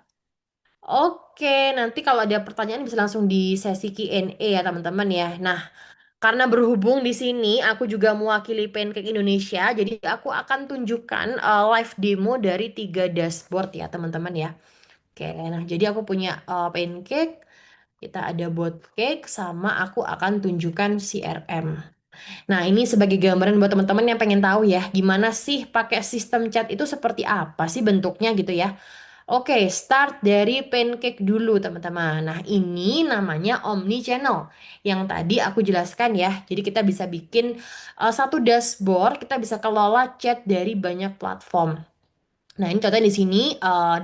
Oke, nanti kalau ada pertanyaan bisa langsung di sesi Q&A ya teman-teman ya. Nah, karena berhubung di sini aku juga mewakili Pancake Indonesia, jadi aku akan tunjukkan live demo dari 3 dashboard ya teman-teman ya. Oke, nah jadi aku punya Pancake, kita ada bot cake, sama aku akan tunjukkan CRM. Nah, ini sebagai gambaran buat teman-teman yang pengen tahu ya, gimana sih pakai sistem chat itu seperti apa sih bentuknya gitu ya. Oke, start dari pancake dulu teman-teman. Nah, ini namanya omni channel yang tadi aku jelaskan ya. Jadi kita bisa bikin satu dashboard, kita bisa kelola chat dari banyak platform. Nah, ini contohnya di sini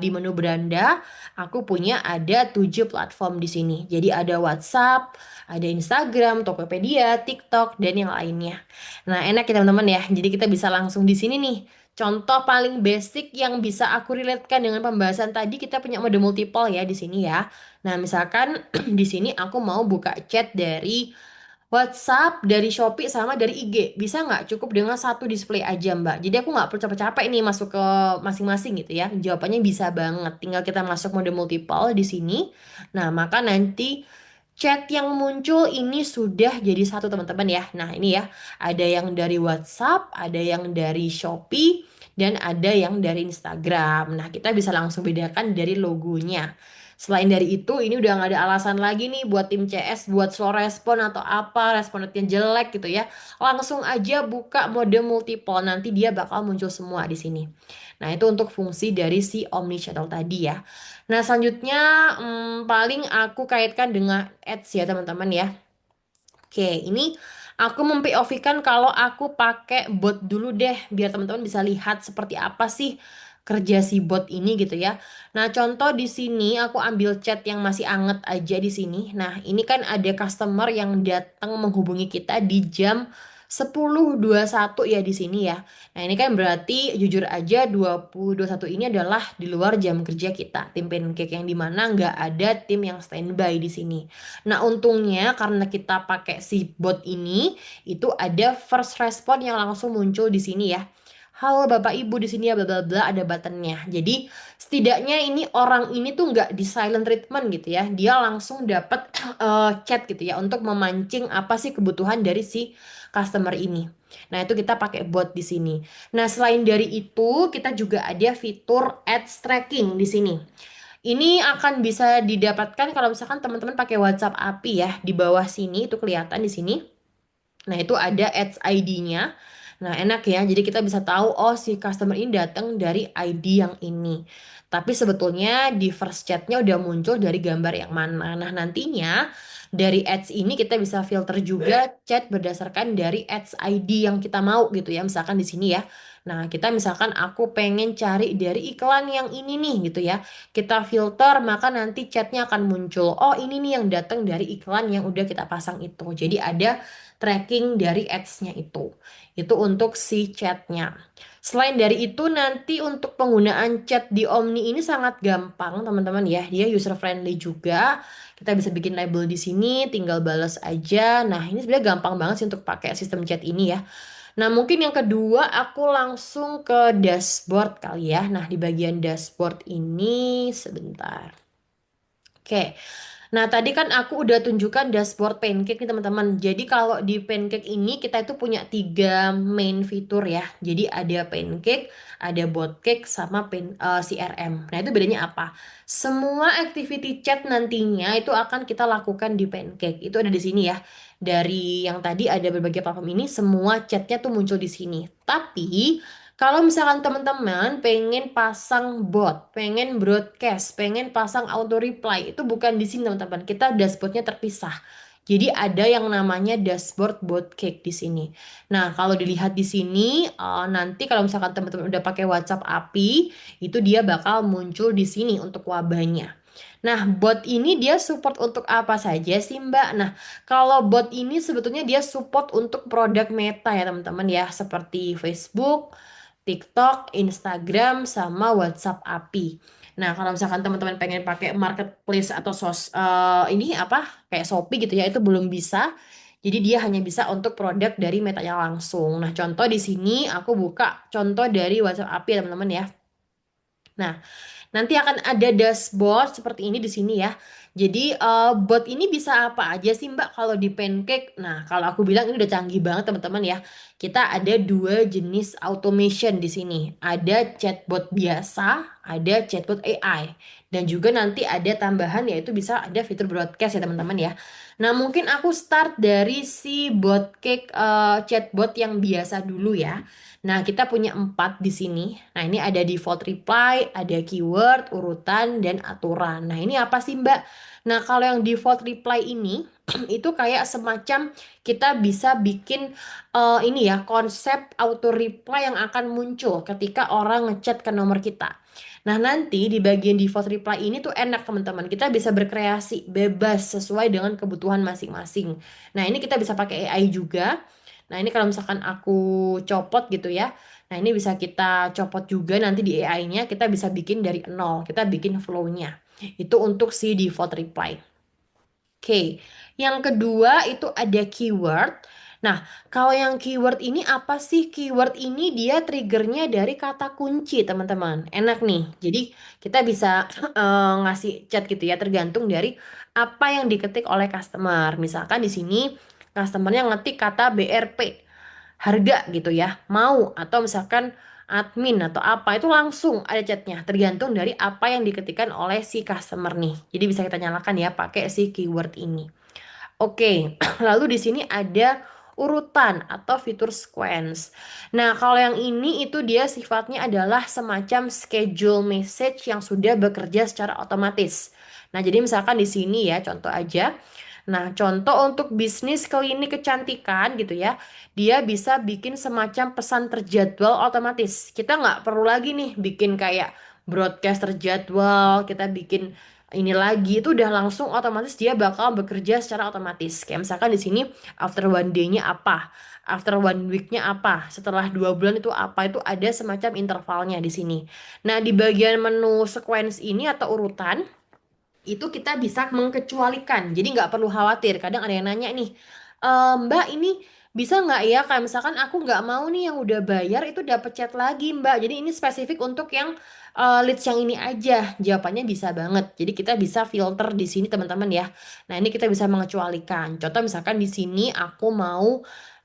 di menu beranda aku punya ada 7 platform di sini. Jadi ada WhatsApp, ada Instagram, Tokopedia, TikTok dan yang lainnya. Nah, enak ya teman-teman ya. Jadi kita bisa langsung di sini nih. Contoh paling basic yang bisa aku relatekan dengan pembahasan tadi kita punya mode multiple ya di sini ya. Nah, misalkan di sini aku mau buka chat dari WhatsApp, dari Shopee, sama dari IG. Bisa nggak cukup dengan satu display aja, Mbak? Jadi aku nggak perlu capek-capek nih masuk ke masing-masing gitu ya. Jawabannya bisa banget. Tinggal kita masuk mode multiple di sini. Nah, maka nanti chat yang muncul ini sudah jadi satu teman-teman ya. Nah, ini ya. Ada yang dari WhatsApp, ada yang dari Shopee, dan ada yang dari Instagram. Nah, kita bisa langsung bedakan dari logonya. Selain dari itu, ini udah nggak ada alasan lagi nih buat tim CS buat slow respon atau apa, responnya jelek gitu ya. Langsung aja buka mode multiple, nanti dia bakal muncul semua di sini. Nah, itu untuk fungsi dari si omnichannel tadi ya. Nah, selanjutnya paling aku kaitkan dengan ads ya teman-teman ya. Oke, ini aku mem-POV-kan kalau aku pakai bot dulu deh, biar teman-teman bisa lihat seperti apa sih kerja si bot ini gitu ya. Nah, contoh di sini aku ambil chat yang masih anget aja di sini. Nah, ini kan ada customer yang datang menghubungi kita di jam 10.21 ya di sini ya. Nah, ini kan berarti jujur aja 20.21 ini adalah di luar jam kerja kita, tim pancake yang dimana nggak ada tim yang standby di sini. Nah, untungnya karena kita pakai si bot ini, itu ada first respon yang langsung muncul di sini ya. Halo Bapak Ibu di sini ya bla bla bla ada buttonnya. Jadi setidaknya ini orang ini tuh nggak di silent treatment gitu ya. Dia langsung dapat chat gitu ya untuk memancing apa sih kebutuhan dari si customer ini. Nah, itu kita pakai bot di sini. Nah, selain dari itu, kita juga ada fitur ads tracking di sini. Ini akan bisa didapatkan kalau misalkan teman-teman pakai WhatsApp API ya. Di bawah sini itu kelihatan di sini. Nah, itu ada ads ID-nya. Nah, enak ya. Jadi kita bisa tahu, oh si customer ini datang dari ID yang ini. Tapi sebetulnya di first chatnya udah muncul dari gambar yang mana. Nah, nantinya dari ads ini kita bisa filter juga chat berdasarkan dari ads ID yang kita mau gitu ya. Misalkan di sini ya. Nah, kita misalkan aku pengen cari dari iklan yang ini nih gitu ya. Kita filter, maka nanti chatnya akan muncul. Oh, ini nih yang datang dari iklan yang udah kita pasang itu. Jadi ada tracking dari ads-nya itu. Itu untuk si chatnya. Selain dari itu nanti untuk penggunaan chat di Omni ini sangat gampang teman-teman ya. Dia user friendly juga. Kita bisa bikin label di sini, tinggal balas aja. Nah, ini sebenarnya gampang banget sih untuk pakai sistem chat ini ya. Nah, mungkin yang kedua aku langsung ke dashboard kali ya. Nah, di bagian dashboard ini sebentar. Oke. Nah, tadi kan aku udah tunjukkan dashboard Pancake nih teman-teman. Jadi kalau di Pancake ini kita itu punya tiga main fitur ya. Jadi ada Pancake, ada Botcake, sama CRM. Nah, itu bedanya apa? Semua activity chat nantinya itu akan kita lakukan di Pancake. Itu ada di sini ya. Dari yang tadi ada berbagai platform ini, semua chatnya tuh muncul di sini. Tapi kalau misalkan teman-teman pengen pasang bot, pengen broadcast, pengen pasang auto reply, itu bukan di sini teman-teman. Kita dashboardnya terpisah. Jadi ada yang namanya dashboard bot cake di sini. Nah, kalau dilihat di sini, nanti kalau misalkan teman-teman udah pakai WhatsApp API, itu dia bakal muncul di sini untuk wabahnya. Nah, bot ini dia support untuk apa saja sih, Mbak? Nah, kalau bot ini sebetulnya dia support untuk produk Meta ya, teman-teman ya, seperti Facebook, TikTok, Instagram, sama WhatsApp API. Nah, kalau misalkan teman-teman pengen pakai marketplace atau ini apa kayak Shopee gitu ya, itu belum bisa. Jadi dia hanya bisa untuk produk dari Metanya langsung. Nah, contoh di sini aku buka contoh dari WhatsApp API ya, teman-teman ya. Nah, nanti akan ada dashboard seperti ini di sini ya. Jadi bot ini bisa apa aja sih Mbak kalau di Pancake? Nah, kalau aku bilang ini udah canggih banget teman-teman ya. Kita ada dua jenis automation di sini. Ada chatbot biasa, ada chatbot AI. Dan juga nanti ada tambahan yaitu bisa ada fitur broadcast ya teman-teman ya. Nah, mungkin aku start dari si chatbot yang biasa dulu ya. Nah, kita punya empat di sini. Nah, ini ada default reply, ada keyword, urutan, dan aturan. Nah, ini apa sih, Mbak? Nah, kalau yang default reply ini, itu kayak semacam kita bisa bikin ini ya, konsep auto reply yang akan muncul ketika orang ngechat ke nomor kita. Nah, nanti di bagian default reply ini tuh enak, teman-teman. Kita bisa berkreasi bebas sesuai dengan kebutuhan masing-masing. Nah, ini kita bisa pakai AI juga. Nah, ini kalau misalkan aku copot gitu ya. Nah, ini bisa kita copot juga nanti di AI-nya kita bisa bikin dari nol. Kita bikin flow-nya. Itu untuk si default reply. Oke, yang kedua itu ada keyword. Nah, kalau yang keyword ini apa sih? Keyword ini dia triggernya dari kata kunci, teman-teman. Enak nih. Jadi kita bisa ngasih chat gitu ya, tergantung dari apa yang diketik oleh customer. Misalkan di sini customernya ngetik kata BRP, harga gitu ya, mau atau misalkan admin atau apa itu langsung ada chatnya tergantung dari apa yang diketikkan oleh si customer nih. Jadi bisa kita nyalakan ya pakai si keyword ini. Oke, lalu di sini ada urutan atau fitur sequence. Nah, kalau yang ini itu dia sifatnya adalah semacam schedule message yang sudah bekerja secara otomatis. Nah, jadi misalkan di sini ya, contoh aja. Nah, contoh untuk bisnis klinik kecantikan gitu ya, dia bisa bikin semacam pesan terjadwal otomatis. Kita nggak perlu lagi nih bikin kayak broadcast terjadwal, kita bikin ini lagi itu udah langsung otomatis dia bakal bekerja secara otomatis. Kayak misalkan di sini after one day-nya apa, after one week-nya apa, setelah 2 bulan itu apa, itu ada semacam intervalnya di sini. Nah, di bagian menu sequence ini atau urutan itu kita bisa mengkecualikan. Jadi nggak perlu khawatir. Kadang ada yang nanya nih, Mbak ini bisa nggak ya? Kayak misalkan aku nggak mau nih yang udah bayar itu dapat chat lagi, Mbak. Jadi ini spesifik untuk yang leads yang ini aja. Jawabannya bisa banget. Jadi kita bisa filter di sini teman-teman ya. Nah ini kita bisa mengecualikan. Contoh misalkan di sini aku mau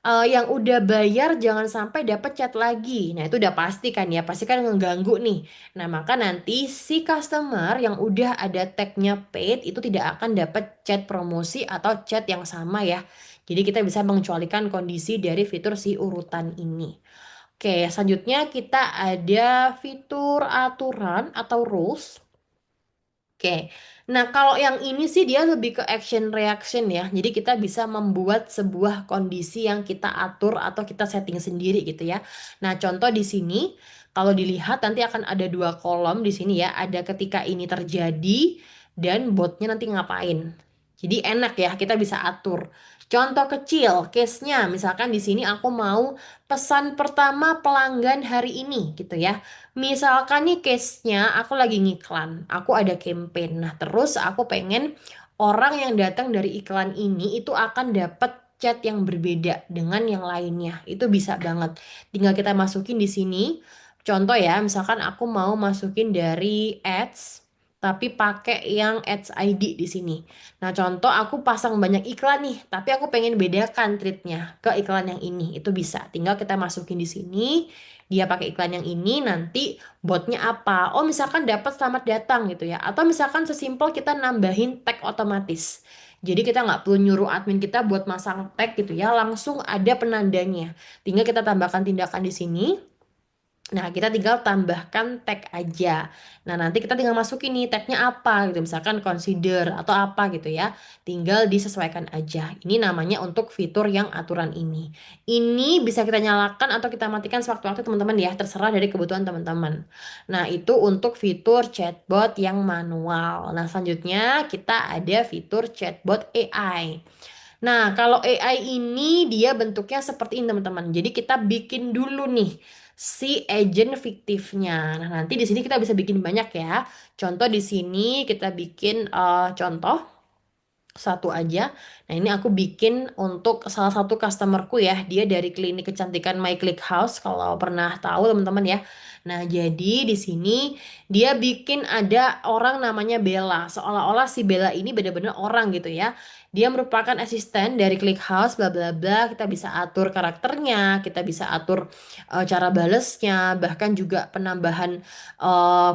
yang udah bayar jangan sampai dapat chat lagi. Nah itu udah pasti kan ya. Pasti kan ngeganggu nih. Nah, maka nanti si customer yang udah ada tagnya paid itu tidak akan dapat chat promosi atau chat yang sama ya. Jadi kita bisa mengecualikan kondisi dari fitur si urutan ini. Oke, selanjutnya kita ada fitur aturan atau rules. Oke, nah kalau yang ini sih dia lebih ke action reaction ya. Jadi kita bisa membuat sebuah kondisi yang kita atur atau kita setting sendiri gitu ya. Nah contoh di sini, kalau dilihat nanti akan ada dua kolom di sini ya. Ada ketika ini terjadi dan botnya nanti ngapain. Jadi enak ya, kita bisa atur. Contoh kecil, case-nya misalkan di sini aku mau pesan pertama pelanggan hari ini gitu ya. Misalkan nih case-nya aku lagi ngiklan, aku ada campaign. Nah, terus aku pengen orang yang datang dari iklan ini itu akan dapat chat yang berbeda dengan yang lainnya. Itu bisa banget. Tinggal kita masukin di sini. Contoh ya, misalkan aku mau masukin dari ads tapi pakai yang ads ID di sini. Nah, contoh aku pasang banyak iklan nih, tapi aku pengen bedakan treatnya ke iklan yang ini. Itu bisa. Tinggal kita masukin di sini, dia pakai iklan yang ini, nanti botnya apa? Oh, misalkan dapat selamat datang gitu ya. Atau misalkan sesimpel kita nambahin tag otomatis. Jadi kita nggak perlu nyuruh admin kita buat masang tag gitu ya, langsung ada penandanya. Tinggal kita tambahkan tindakan di sini. Nah, kita tinggal tambahkan tag aja. Nah, nanti kita tinggal masukin nih tagnya apa gitu. Misalkan consider atau apa gitu ya. Tinggal disesuaikan aja. Ini namanya untuk fitur yang aturan ini. Ini bisa kita nyalakan atau kita matikan sewaktu-waktu teman-teman ya. Terserah dari kebutuhan teman-teman. Nah, itu untuk fitur chatbot yang manual. Nah, selanjutnya kita ada fitur chatbot AI. Nah, kalau AI ini dia bentuknya seperti ini teman-teman. Jadi kita bikin dulu nih si agent fiktifnya. Nah, nanti di sini kita bisa bikin banyak ya. Contoh di sini kita bikin contoh satu aja. Nah, ini aku bikin untuk salah satu customerku ya. Dia dari klinik kecantikan My Click House kalau pernah tahu teman-teman ya. Nah, jadi di sini dia bikin ada orang namanya Bella. Seolah-olah si Bella ini benar-benar orang gitu ya. Dia merupakan asisten dari Click House bla bla bla. Kita bisa atur karakternya, kita bisa atur cara balesnya, bahkan juga penambahan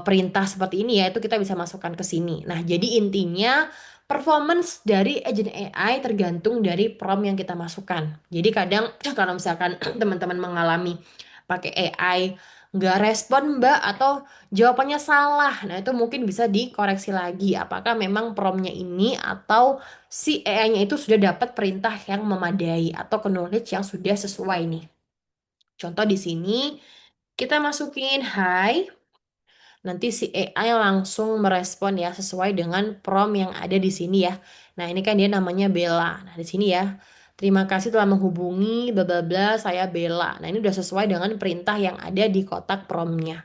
perintah seperti ini ya. Itu kita bisa masukkan ke sini. Nah, jadi intinya performance dari agent AI tergantung dari prompt yang kita masukkan. Jadi kadang kalau misalkan teman-teman mengalami pakai AI nggak respon Mbak atau jawabannya salah, nah itu mungkin bisa dikoreksi lagi. Apakah memang promptnya ini atau si AI-nya itu sudah dapat perintah yang memadai atau knowledge yang sudah sesuai nih. Contoh di sini kita masukin hi. Nanti si AI langsung merespon ya sesuai dengan prompt yang ada di sini ya. Nah, ini kan dia namanya Bella. Nah, di sini ya. Terima kasih telah menghubungi bla bla bla, saya Bella. Nah, ini udah sesuai dengan perintah yang ada di kotak promptnya.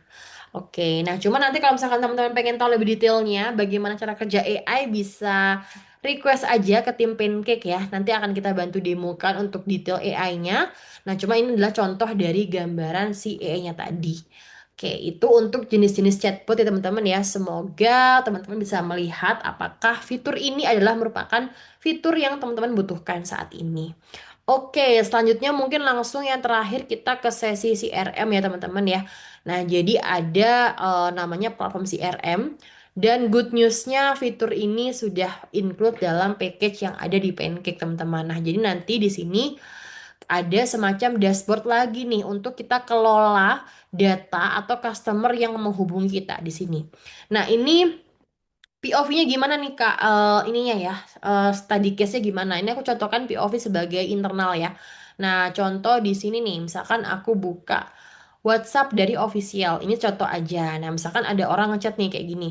Oke, nah cuma nanti kalau misalkan teman-teman pengen tahu lebih detailnya bagaimana cara kerja AI bisa request aja ke tim Pancake ya. Nanti akan kita bantu demokan untuk detail AI-nya. Nah, cuma ini adalah contoh dari gambaran si AI-nya tadi. Oke, itu untuk jenis-jenis chatbot ya teman-teman ya. Semoga teman-teman bisa melihat apakah fitur ini adalah merupakan fitur yang teman-teman butuhkan saat ini. Oke, selanjutnya mungkin langsung yang terakhir kita ke sesi CRM ya teman-teman ya. Nah, jadi ada namanya platform CRM dan good news-nya fitur ini sudah include dalam package yang ada di Pancake teman-teman. Nah, jadi nanti di sini ada semacam dashboard lagi nih untuk kita kelola data atau customer yang menghubungi kita di sini. Nah, ini POV-nya gimana nih Kak? Ininya ya, study case-nya gimana? Ini aku contohkan POV sebagai internal ya. Nah, contoh di sini nih, misalkan aku buka WhatsApp dari official. Ini contoh aja. Nah, misalkan ada orang ngechat nih kayak gini.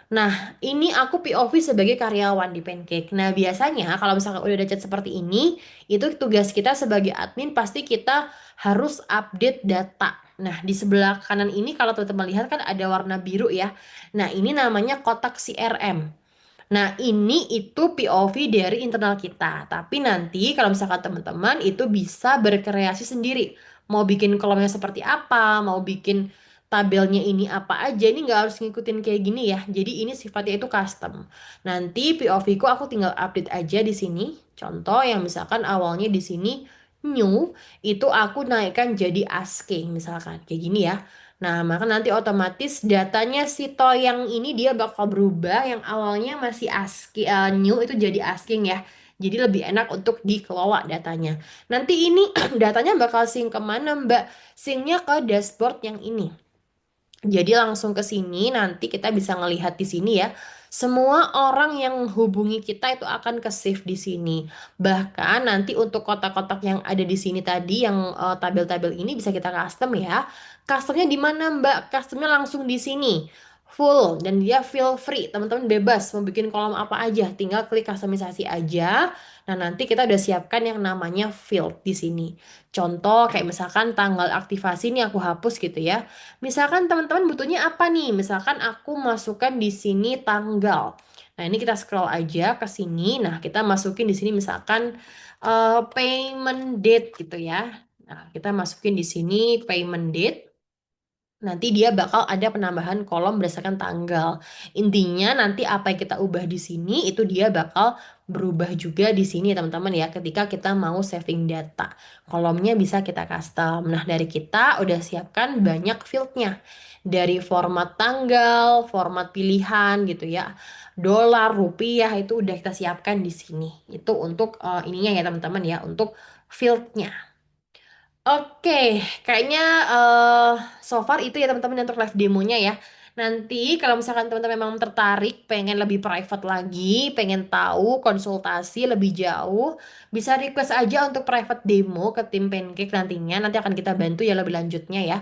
Nah, ini aku POV sebagai karyawan di Pancake. Nah, biasanya kalau misalkan udah ada chat seperti ini, itu tugas kita sebagai admin pasti kita harus update data. Nah, di sebelah kanan ini kalau teman-teman lihat kan ada warna biru ya. Nah, ini namanya kotak CRM. Nah, ini itu POV dari internal kita. Tapi nanti kalau misalkan teman-teman itu bisa berkreasi sendiri. Mau bikin kolomnya seperti apa, mau bikin tabelnya ini apa aja, ini nggak harus ngikutin kayak gini ya. Jadi ini sifatnya itu custom. Nanti POV ku aku tinggal update aja di sini. Contoh yang misalkan awalnya di sini new, itu aku naikkan jadi asking misalkan. Kayak gini ya. Nah, maka nanti otomatis datanya si Toyang ini dia bakal berubah yang awalnya masih ASCII, new itu jadi asking ya. Jadi lebih enak untuk dikelola datanya. Nanti ini datanya bakal sync kemana Mbak? Syncnya ke dashboard yang ini. Jadi langsung ke sini nanti kita bisa ngelihat di sini ya. Semua orang yang hubungi kita itu akan ke save di sini. Bahkan nanti untuk kotak-kotak yang ada di sini tadi yang tabel-tabel ini bisa kita custom ya. Customnya di mana Mbak? Customnya langsung di sini. Full dan dia feel free. Teman-teman bebas mau bikin kolom apa aja, tinggal klik customisasi aja. Nah, nanti kita udah siapkan yang namanya field di sini. Contoh kayak misalkan tanggal aktivasi ini aku hapus gitu ya. Misalkan teman-teman butuhnya apa nih? Misalkan aku masukkan di sini tanggal. Nah, ini kita scroll aja ke sini. Nah, kita masukin di sini misalkan payment date gitu ya. Nah, kita masukin di sini payment date. Nanti dia bakal ada penambahan kolom berdasarkan tanggal. Intinya nanti apa yang kita ubah di sini itu dia bakal berubah juga di sini teman-teman ya ketika kita mau saving data. Kolomnya bisa kita custom. Nah, dari kita udah siapkan banyak fieldnya. Dari format tanggal, format pilihan gitu ya. Dolar, rupiah itu udah kita siapkan di sini. Itu untuk ininya ya teman-teman ya, untuk fieldnya. Oke, kayaknya eh so far itu ya teman-teman untuk live demonya ya. Nanti kalau misalkan teman-teman memang tertarik, pengen lebih private lagi, pengen tahu konsultasi lebih jauh, bisa request aja untuk private demo ke tim Pancake nantinya. Nanti akan kita bantu ya lebih lanjutnya ya.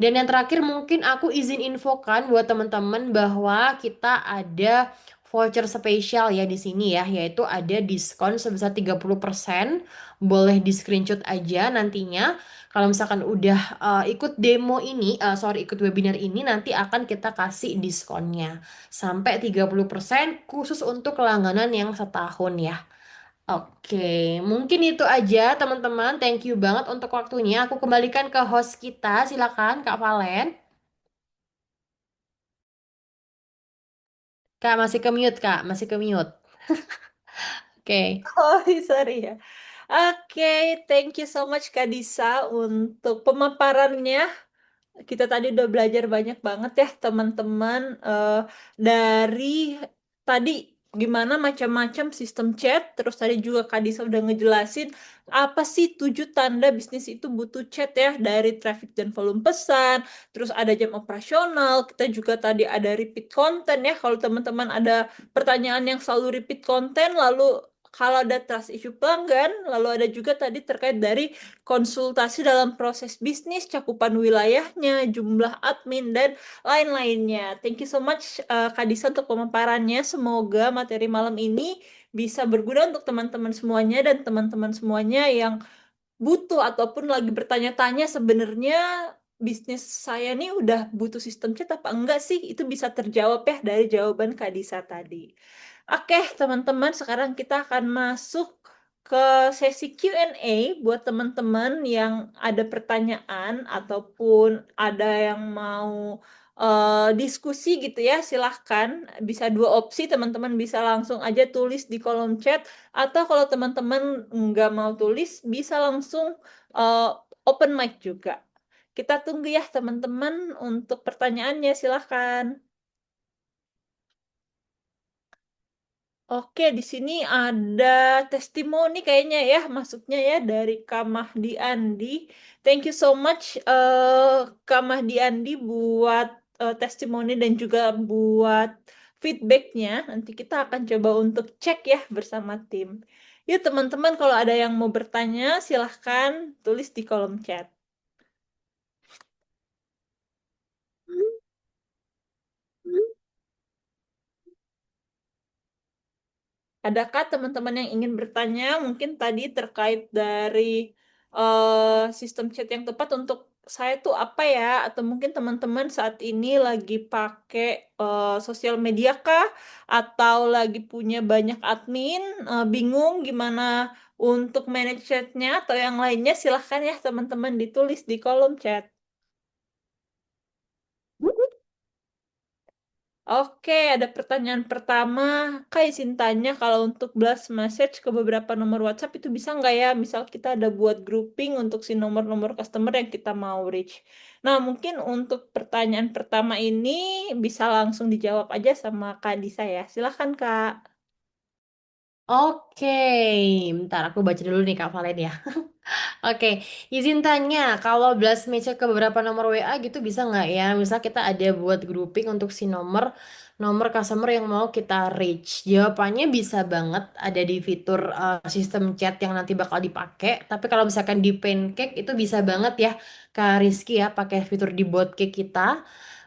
Dan yang terakhir mungkin aku izin infokan buat teman-teman bahwa kita ada voucher spesial ya di sini ya, yaitu ada diskon sebesar 30%. Boleh di screenshot aja nantinya. Kalau misalkan udah ikut demo ini, sorry ikut webinar ini nanti akan kita kasih diskonnya sampai 30% khusus untuk langganan yang setahun ya. Oke, mungkin itu aja teman-teman. Thank you banget untuk waktunya. Aku kembalikan ke host kita. Silakan Kak Valen. Kak masih ke mute, Kak. Masih ke mute. Oke. Oh, sorry ya. Oke, thank you so much Kak Disa untuk pemaparannya. Kita tadi udah belajar banyak banget ya teman-teman, dari tadi gimana macam-macam sistem chat, terus tadi juga Kak Disa udah ngejelasin apa sih 7 tanda bisnis itu butuh chat ya, dari traffic dan volume pesan, terus ada jam operasional, kita juga tadi ada repeat content ya, kalau teman-teman ada pertanyaan yang selalu repeat content, lalu kalau ada trust issue pelanggan, lalu ada juga tadi terkait dari konsultasi dalam proses bisnis, cakupan wilayahnya, jumlah admin, dan lain-lainnya. Thank you so much Kak Disa untuk pemaparannya. Semoga materi malam ini bisa berguna untuk teman-teman semuanya dan teman-teman semuanya yang butuh ataupun lagi bertanya-tanya sebenarnya bisnis saya nih udah butuh sistem chat apa enggak sih? Itu bisa terjawab ya dari jawaban Kak Disa tadi. Oke, teman-teman, sekarang kita akan masuk ke sesi Q&A buat teman-teman yang ada pertanyaan ataupun ada yang mau diskusi gitu ya. Silahkan, bisa 2 opsi, teman-teman bisa langsung aja tulis di kolom chat, atau kalau teman-teman nggak mau tulis, bisa langsung uh, open mic juga. Kita tunggu ya teman-teman untuk pertanyaannya, silahkan. Oke, di sini ada testimoni kayaknya ya, masuknya ya dari Kak Mahdi Andi. Thank you so much Kak Mahdi Andi buat testimoni dan juga buat feedbacknya. Nanti kita akan coba untuk cek ya bersama tim. Yuk teman-teman, kalau ada yang mau bertanya, silahkan tulis di kolom chat. Adakah teman-teman yang ingin bertanya mungkin tadi terkait dari sistem chat yang tepat untuk saya tuh apa ya? Atau mungkin teman-teman saat ini lagi pakai sosial media kah? Atau lagi punya banyak admin, bingung gimana untuk manage chatnya atau yang lainnya? Silahkan ya teman-teman ditulis di kolom chat. Oke, ada pertanyaan pertama. Kak izin tanya kalau untuk blast message ke beberapa nomor WhatsApp itu bisa nggak ya? Misal kita ada buat grouping untuk si nomor-nomor customer yang kita mau reach. Nah, mungkin untuk pertanyaan pertama ini bisa langsung dijawab aja sama Kak Disa ya. Silahkan Kak. Oke, bentar aku baca dulu nih Kak Valen ya. Oke, izin tanya, kalau blast match ke beberapa nomor WA gitu bisa nggak ya? Misal kita ada buat grouping untuk si nomor nomor customer yang mau kita reach. Jawabannya bisa banget ada di fitur sistem chat yang nanti bakal dipakai. Tapi kalau misalkan di Pancake itu bisa banget ya, Kak Rizky ya, pakai fitur di bot cake kita.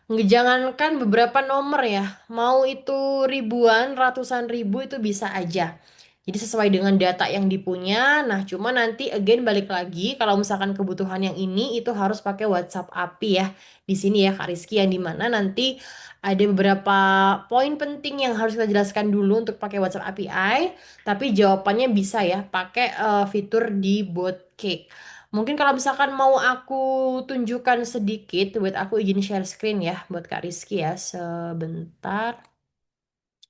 Jangankan beberapa nomor ya, mau itu ribuan, ratusan ribu itu bisa aja. Jadi sesuai dengan data yang dipunya. Nah, cuma nanti again balik lagi kalau misalkan kebutuhan yang ini itu harus pakai WhatsApp API ya. Di sini ya Kak Rizky yang dimana nanti ada beberapa poin penting yang harus kita jelaskan dulu untuk pakai WhatsApp API. Tapi jawabannya bisa ya pakai fitur di bot cake. Mungkin kalau misalkan mau aku tunjukkan sedikit, buat aku izin share screen ya buat Kak Rizky ya sebentar.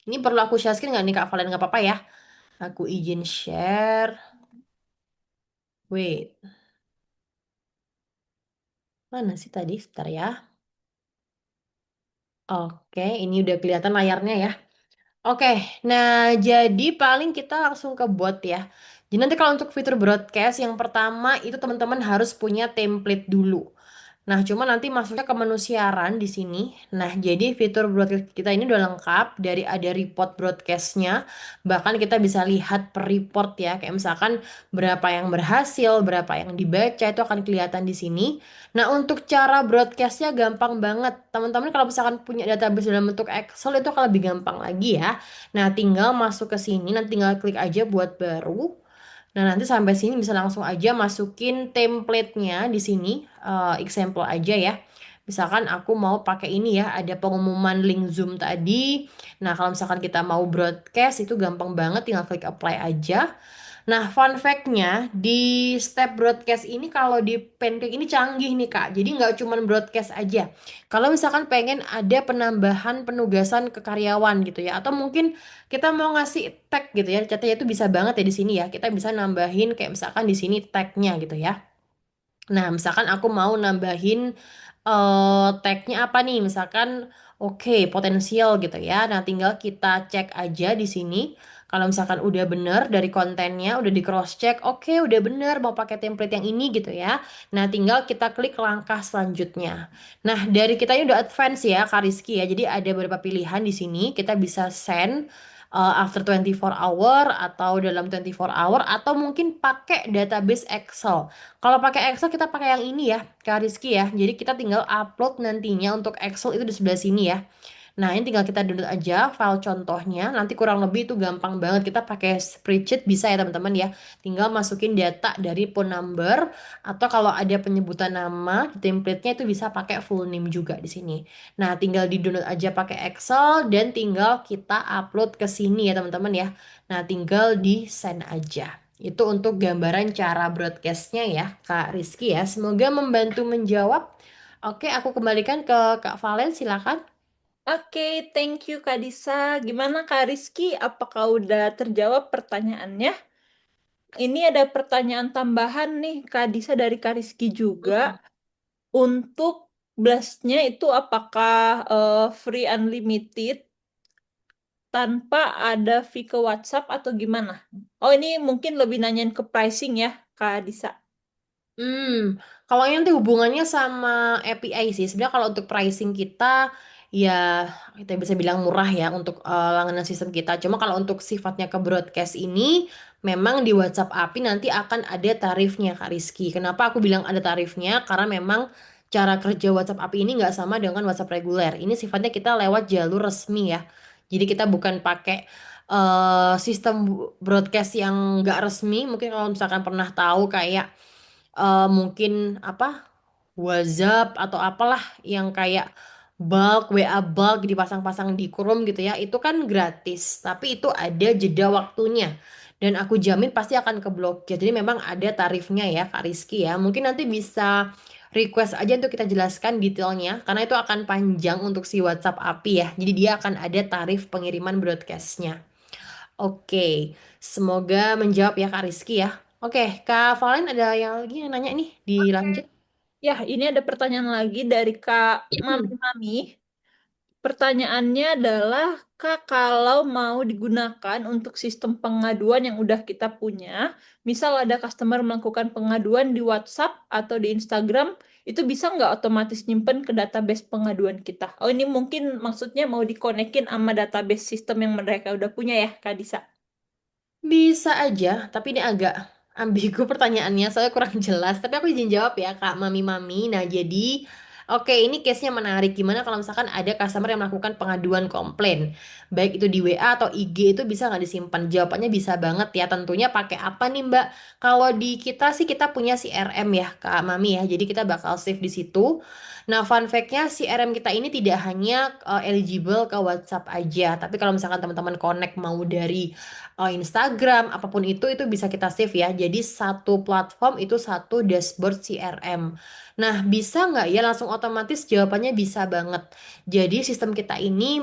Ini perlu aku share screen nggak nih Kak Valen? Nggak apa-apa ya. Aku izin share. Wait, mana sih tadi? Sebentar ya. Oke, ini udah kelihatan layarnya ya. Oke, nah jadi paling kita langsung ke bot ya. Jadi nanti kalau untuk fitur broadcast yang pertama itu teman-teman harus punya template dulu. Nah, cuma nanti masuknya ke menu siaran di sini. Nah, jadi fitur broadcast kita ini udah lengkap dari ada report broadcastnya. Bahkan kita bisa lihat per report ya. Kayak misalkan berapa yang berhasil, berapa yang dibaca itu akan kelihatan di sini. Nah, untuk cara broadcastnya gampang banget. Teman-teman kalau misalkan punya database dalam bentuk Excel itu akan lebih gampang lagi ya. Nah, tinggal masuk ke sini, nanti tinggal klik aja buat baru. Nah, nanti sampai sini bisa langsung aja masukin template-nya di sini, example aja ya. Misalkan aku mau pakai ini ya, ada pengumuman link Zoom tadi. Nah, kalau misalkan kita mau broadcast itu gampang banget, tinggal klik apply aja. Nah, fun fact-nya di step broadcast ini kalau di Pancake ini canggih nih Kak. Jadi nggak cuma broadcast aja. Kalau misalkan pengen ada penambahan penugasan ke karyawan gitu ya, atau mungkin kita mau ngasih tag gitu ya, catanya itu bisa banget ya di sini ya. Kita bisa nambahin kayak misalkan di sini tag-nya gitu ya. Nah, misalkan aku mau nambahin tag-nya apa nih? Misalkan oke, potensial gitu ya. Nah, tinggal kita cek aja di sini. Kalau misalkan udah bener dari kontennya, udah di cross check, oke, udah bener mau pakai template yang ini gitu ya. Nah, tinggal kita klik langkah selanjutnya. Nah, dari kita ini udah advance ya, Kak Rizky ya. Jadi ada beberapa pilihan di sini. Kita bisa send after 24 hour atau dalam 24 hour atau mungkin pakai database Excel. Kalau pakai Excel kita pakai yang ini ya, Kak Rizky ya. Jadi kita tinggal upload nantinya untuk Excel itu di sebelah sini ya. Nah, ini tinggal kita download aja file contohnya. Nanti kurang lebih itu gampang banget. Kita pakai spreadsheet bisa ya teman-teman ya. Tinggal masukin data dari phone number atau kalau ada penyebutan nama di template-nya itu bisa pakai full name juga di sini. Nah, tinggal di-download aja pakai Excel dan tinggal kita upload ke sini ya teman-teman ya. Nah, tinggal di-send aja. Itu untuk gambaran cara broadcastnya ya, Kak Rizky ya. Semoga membantu menjawab. Oke, aku kembalikan ke Kak Valen, silakan. Oke, thank you Kak Disa. Gimana Kak Rizky? Apakah udah terjawab pertanyaannya? Ini ada pertanyaan tambahan nih Kak Disa dari Kak Rizky juga. Hmm. Untuk blastnya itu apakah free unlimited tanpa ada fee ke WhatsApp atau gimana? Oh, ini mungkin lebih nanyain ke pricing ya, Kak Disa. Hmm, kalau ini nanti hubungannya sama API sih. Sebenarnya kalau untuk pricing kita ya kita bisa bilang murah ya untuk langganan sistem kita. Cuma kalau untuk sifatnya ke broadcast ini memang di WhatsApp API nanti akan ada tarifnya Kak Rizky. Kenapa aku bilang ada tarifnya? Karena memang cara kerja WhatsApp API ini nggak sama dengan WhatsApp reguler. Ini sifatnya kita lewat jalur resmi ya. Jadi kita bukan pakai sistem broadcast yang nggak resmi. Mungkin kalau misalkan pernah tahu kayak mungkin apa WhatsApp atau apalah yang kayak bulk WA bulk dipasang-pasang di Chrome gitu ya itu kan gratis tapi itu ada jeda waktunya dan aku jamin pasti akan keblokir jadi memang ada tarifnya ya Kak Rizky ya mungkin nanti bisa request aja untuk kita jelaskan detailnya karena itu akan panjang untuk si WhatsApp API ya jadi dia akan ada tarif pengiriman broadcastnya. Oke, semoga menjawab ya Kak Rizky ya. Oke, Kak Valen ada yang lagi yang nanya nih, Oke. dilanjut. Ya, ini ada pertanyaan lagi dari Kak Mami Mami. Pertanyaannya adalah, Kak, kalau mau digunakan untuk sistem pengaduan yang udah kita punya, misal ada customer melakukan pengaduan di WhatsApp atau di Instagram, itu bisa nggak otomatis nyimpen ke database pengaduan kita? Oh, ini mungkin maksudnya mau dikonekin sama database sistem yang mereka udah punya ya, Kak Disa? Bisa aja, tapi ini agak ambigu pertanyaannya, soalnya kurang jelas. Tapi aku izin jawab ya, Kak Mami-Mami. Nah, jadi, oke, ini case-nya menarik. Gimana kalau misalkan ada customer yang melakukan pengaduan komplain, baik itu di WA atau IG, itu bisa nggak disimpan? Jawabannya bisa banget ya. Tentunya pakai apa nih, Mbak? Kalau di kita sih kita punya CRM ya, Kak Mami ya. Jadi kita bakal save di situ. Nah, fun fact-nya CRM kita ini tidak hanya eligible ke WhatsApp aja, tapi kalau misalkan teman-teman connect mau dari Instagram, apapun itu bisa kita save ya. Jadi satu platform itu satu dashboard CRM. Nah, bisa nggak ya langsung otomatis? Jawabannya bisa banget. Jadi sistem kita ini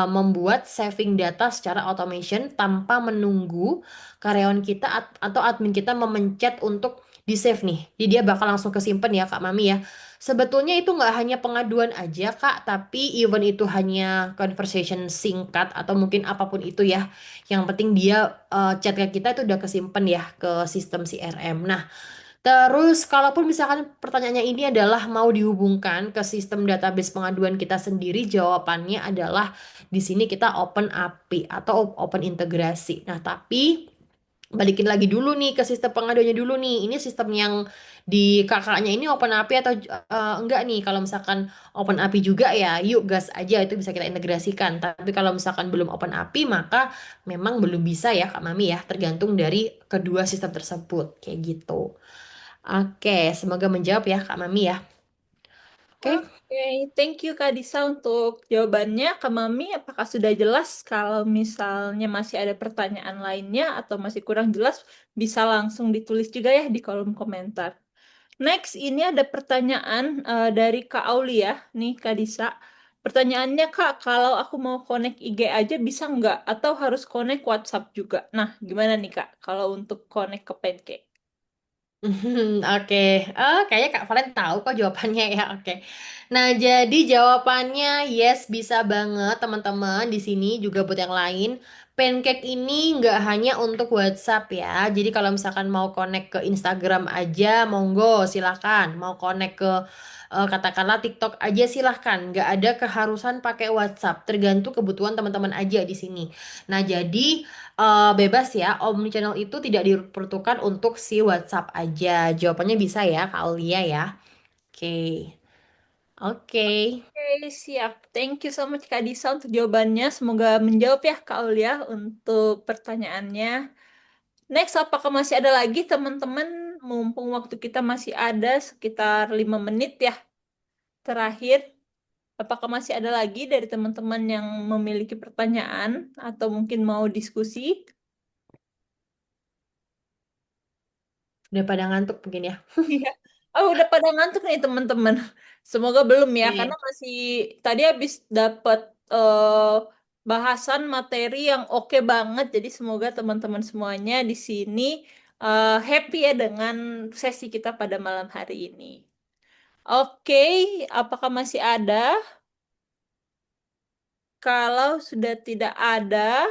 membuat saving data secara automation tanpa menunggu karyawan kita atau admin kita memencet untuk di save nih. Jadi dia bakal langsung kesimpan ya Kak Mami ya. Sebetulnya itu nggak hanya pengaduan aja Kak, tapi even itu hanya conversation singkat atau mungkin apapun itu ya. Yang penting dia chat ke kita itu udah kesimpan ya ke sistem CRM. Nah, terus kalaupun misalkan pertanyaannya ini adalah mau dihubungkan ke sistem database pengaduan kita sendiri, jawabannya adalah di sini kita open API atau open integrasi. Nah, tapi balikin lagi dulu nih ke sistem pengaduannya dulu nih. Ini sistem yang di kakaknya ini open API atau enggak nih? Kalau misalkan open API juga ya, yuk gas aja itu bisa kita integrasikan. Tapi kalau misalkan belum open API maka memang belum bisa ya Kak Mami ya, tergantung dari kedua sistem tersebut kayak gitu. Oke, semoga menjawab ya Kak Mami ya. Oke. Oke, thank you Kak Disa untuk jawabannya. Kak Mami, apakah sudah jelas? Kalau misalnya masih ada pertanyaan lainnya atau masih kurang jelas, bisa langsung ditulis juga ya di kolom komentar. Next, ini ada pertanyaan dari Kak Aulia, nih Kak Disa. Pertanyaannya Kak, kalau aku mau connect IG aja bisa nggak? Atau harus connect WhatsApp juga? Nah, gimana nih Kak, kalau untuk connect ke Pancake? Oke, kayaknya Kak Valen tahu kok jawabannya ya. Oke. Nah, jadi jawabannya yes bisa banget teman-teman. Di sini juga buat yang lain. Pancake ini nggak hanya untuk WhatsApp ya. Jadi kalau misalkan mau connect ke Instagram aja, monggo silakan. Mau connect ke katakanlah TikTok aja silahkan. Nggak ada keharusan pakai WhatsApp. Tergantung kebutuhan teman-teman aja di sini. Nah, jadi bebas ya, omnichannel itu tidak diperuntukkan untuk si WhatsApp aja. Jawabannya bisa ya, Kak Aulia ya. Oke. Oke. Oke, siap. Thank you so much Kak Disa untuk jawabannya. Semoga menjawab ya Kak Aulia untuk pertanyaannya. Next, apakah masih ada lagi teman-teman? Mumpung waktu kita masih ada sekitar 5 menit ya terakhir. Apakah masih ada lagi dari teman-teman yang memiliki pertanyaan atau mungkin mau diskusi? Udah pada ngantuk mungkin ya. Iya. Oh, udah pada ngantuk nih teman-teman. Semoga belum ya, karena Oke. masih tadi habis dapat bahasan materi yang oke banget. Jadi semoga teman-teman semuanya di sini happy ya dengan sesi kita pada malam hari ini. Oke, apakah masih ada? Kalau sudah tidak ada,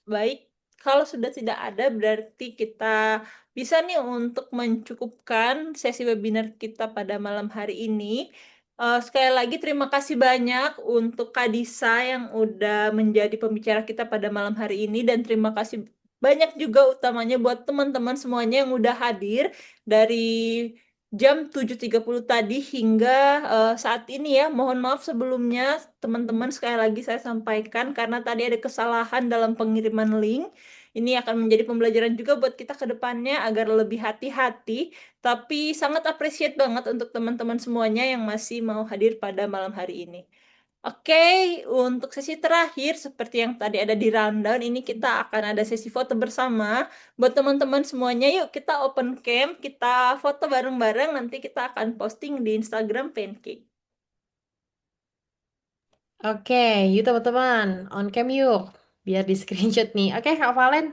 baik, kalau sudah tidak ada berarti kita bisa nih untuk mencukupkan sesi webinar kita pada malam hari ini. Sekali lagi terima kasih banyak untuk Kadisa yang udah menjadi pembicara kita pada malam hari ini dan terima kasih banyak juga utamanya buat teman-teman semuanya yang udah hadir dari jam 7.30 tadi hingga saat ini ya. Mohon maaf sebelumnya teman-teman sekali lagi saya sampaikan karena tadi ada kesalahan dalam pengiriman link. Ini akan menjadi pembelajaran juga buat kita ke depannya agar lebih hati-hati. Tapi sangat appreciate banget untuk teman-teman semuanya yang masih mau hadir pada malam hari ini. Oke, untuk sesi terakhir seperti yang tadi ada di rundown, ini kita akan ada sesi foto bersama. Buat teman-teman semuanya, yuk kita open cam, kita foto bareng-bareng, nanti kita akan posting di Instagram Pancake. Oke, yuk teman-teman, on cam yuk. Biar di screenshot nih. Oke, Kak Valen.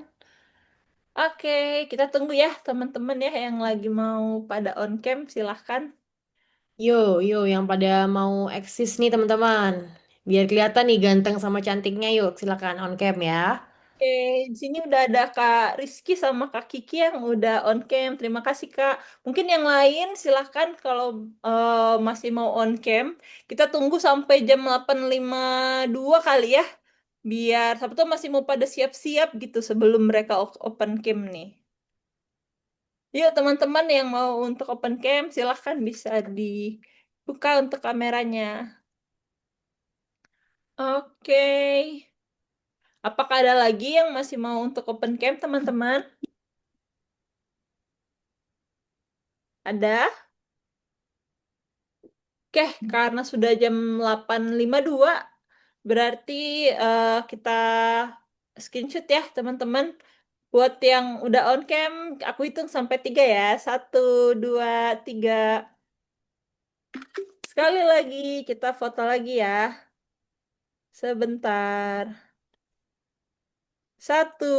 Oke, kita tunggu ya teman-teman ya yang lagi mau pada on cam, silahkan. Yo, yo, yang pada mau eksis nih teman-teman. Biar kelihatan nih ganteng sama cantiknya, yuk silakan on cam ya. Oke, di sini udah ada Kak Rizky sama Kak Kiki yang udah on cam. Terima kasih Kak. Mungkin yang lain silahkan kalau masih mau on cam. Kita tunggu sampai jam 8.52 kali ya. Biar Sabtu masih mau pada siap-siap gitu sebelum mereka open cam nih. Yuk teman-teman yang mau untuk open cam silahkan bisa dibuka untuk kameranya. Oke. Apakah ada lagi yang masih mau untuk open cam teman-teman? Ada? Oke, karena sudah jam 8.52, berarti kita screenshot ya, teman-teman. Buat yang udah on cam, aku hitung sampai 3 ya. Satu, dua, tiga. Sekali lagi, kita foto lagi ya. Sebentar. Satu,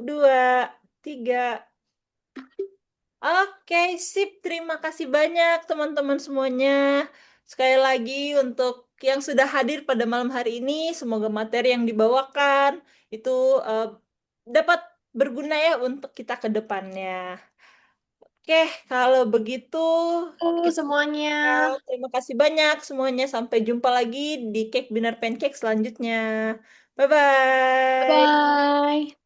dua, tiga. Oke, sip. Terima kasih banyak teman-teman semuanya. Sekali lagi untuk yang sudah hadir pada malam hari ini, semoga materi yang dibawakan itu eh, dapat berguna ya untuk kita ke depannya. Oke, kalau begitu Oh, kita semuanya. terima kasih banyak semuanya. Sampai jumpa lagi di Cake Dinner Pancake selanjutnya. Bye-bye. Bye-bye.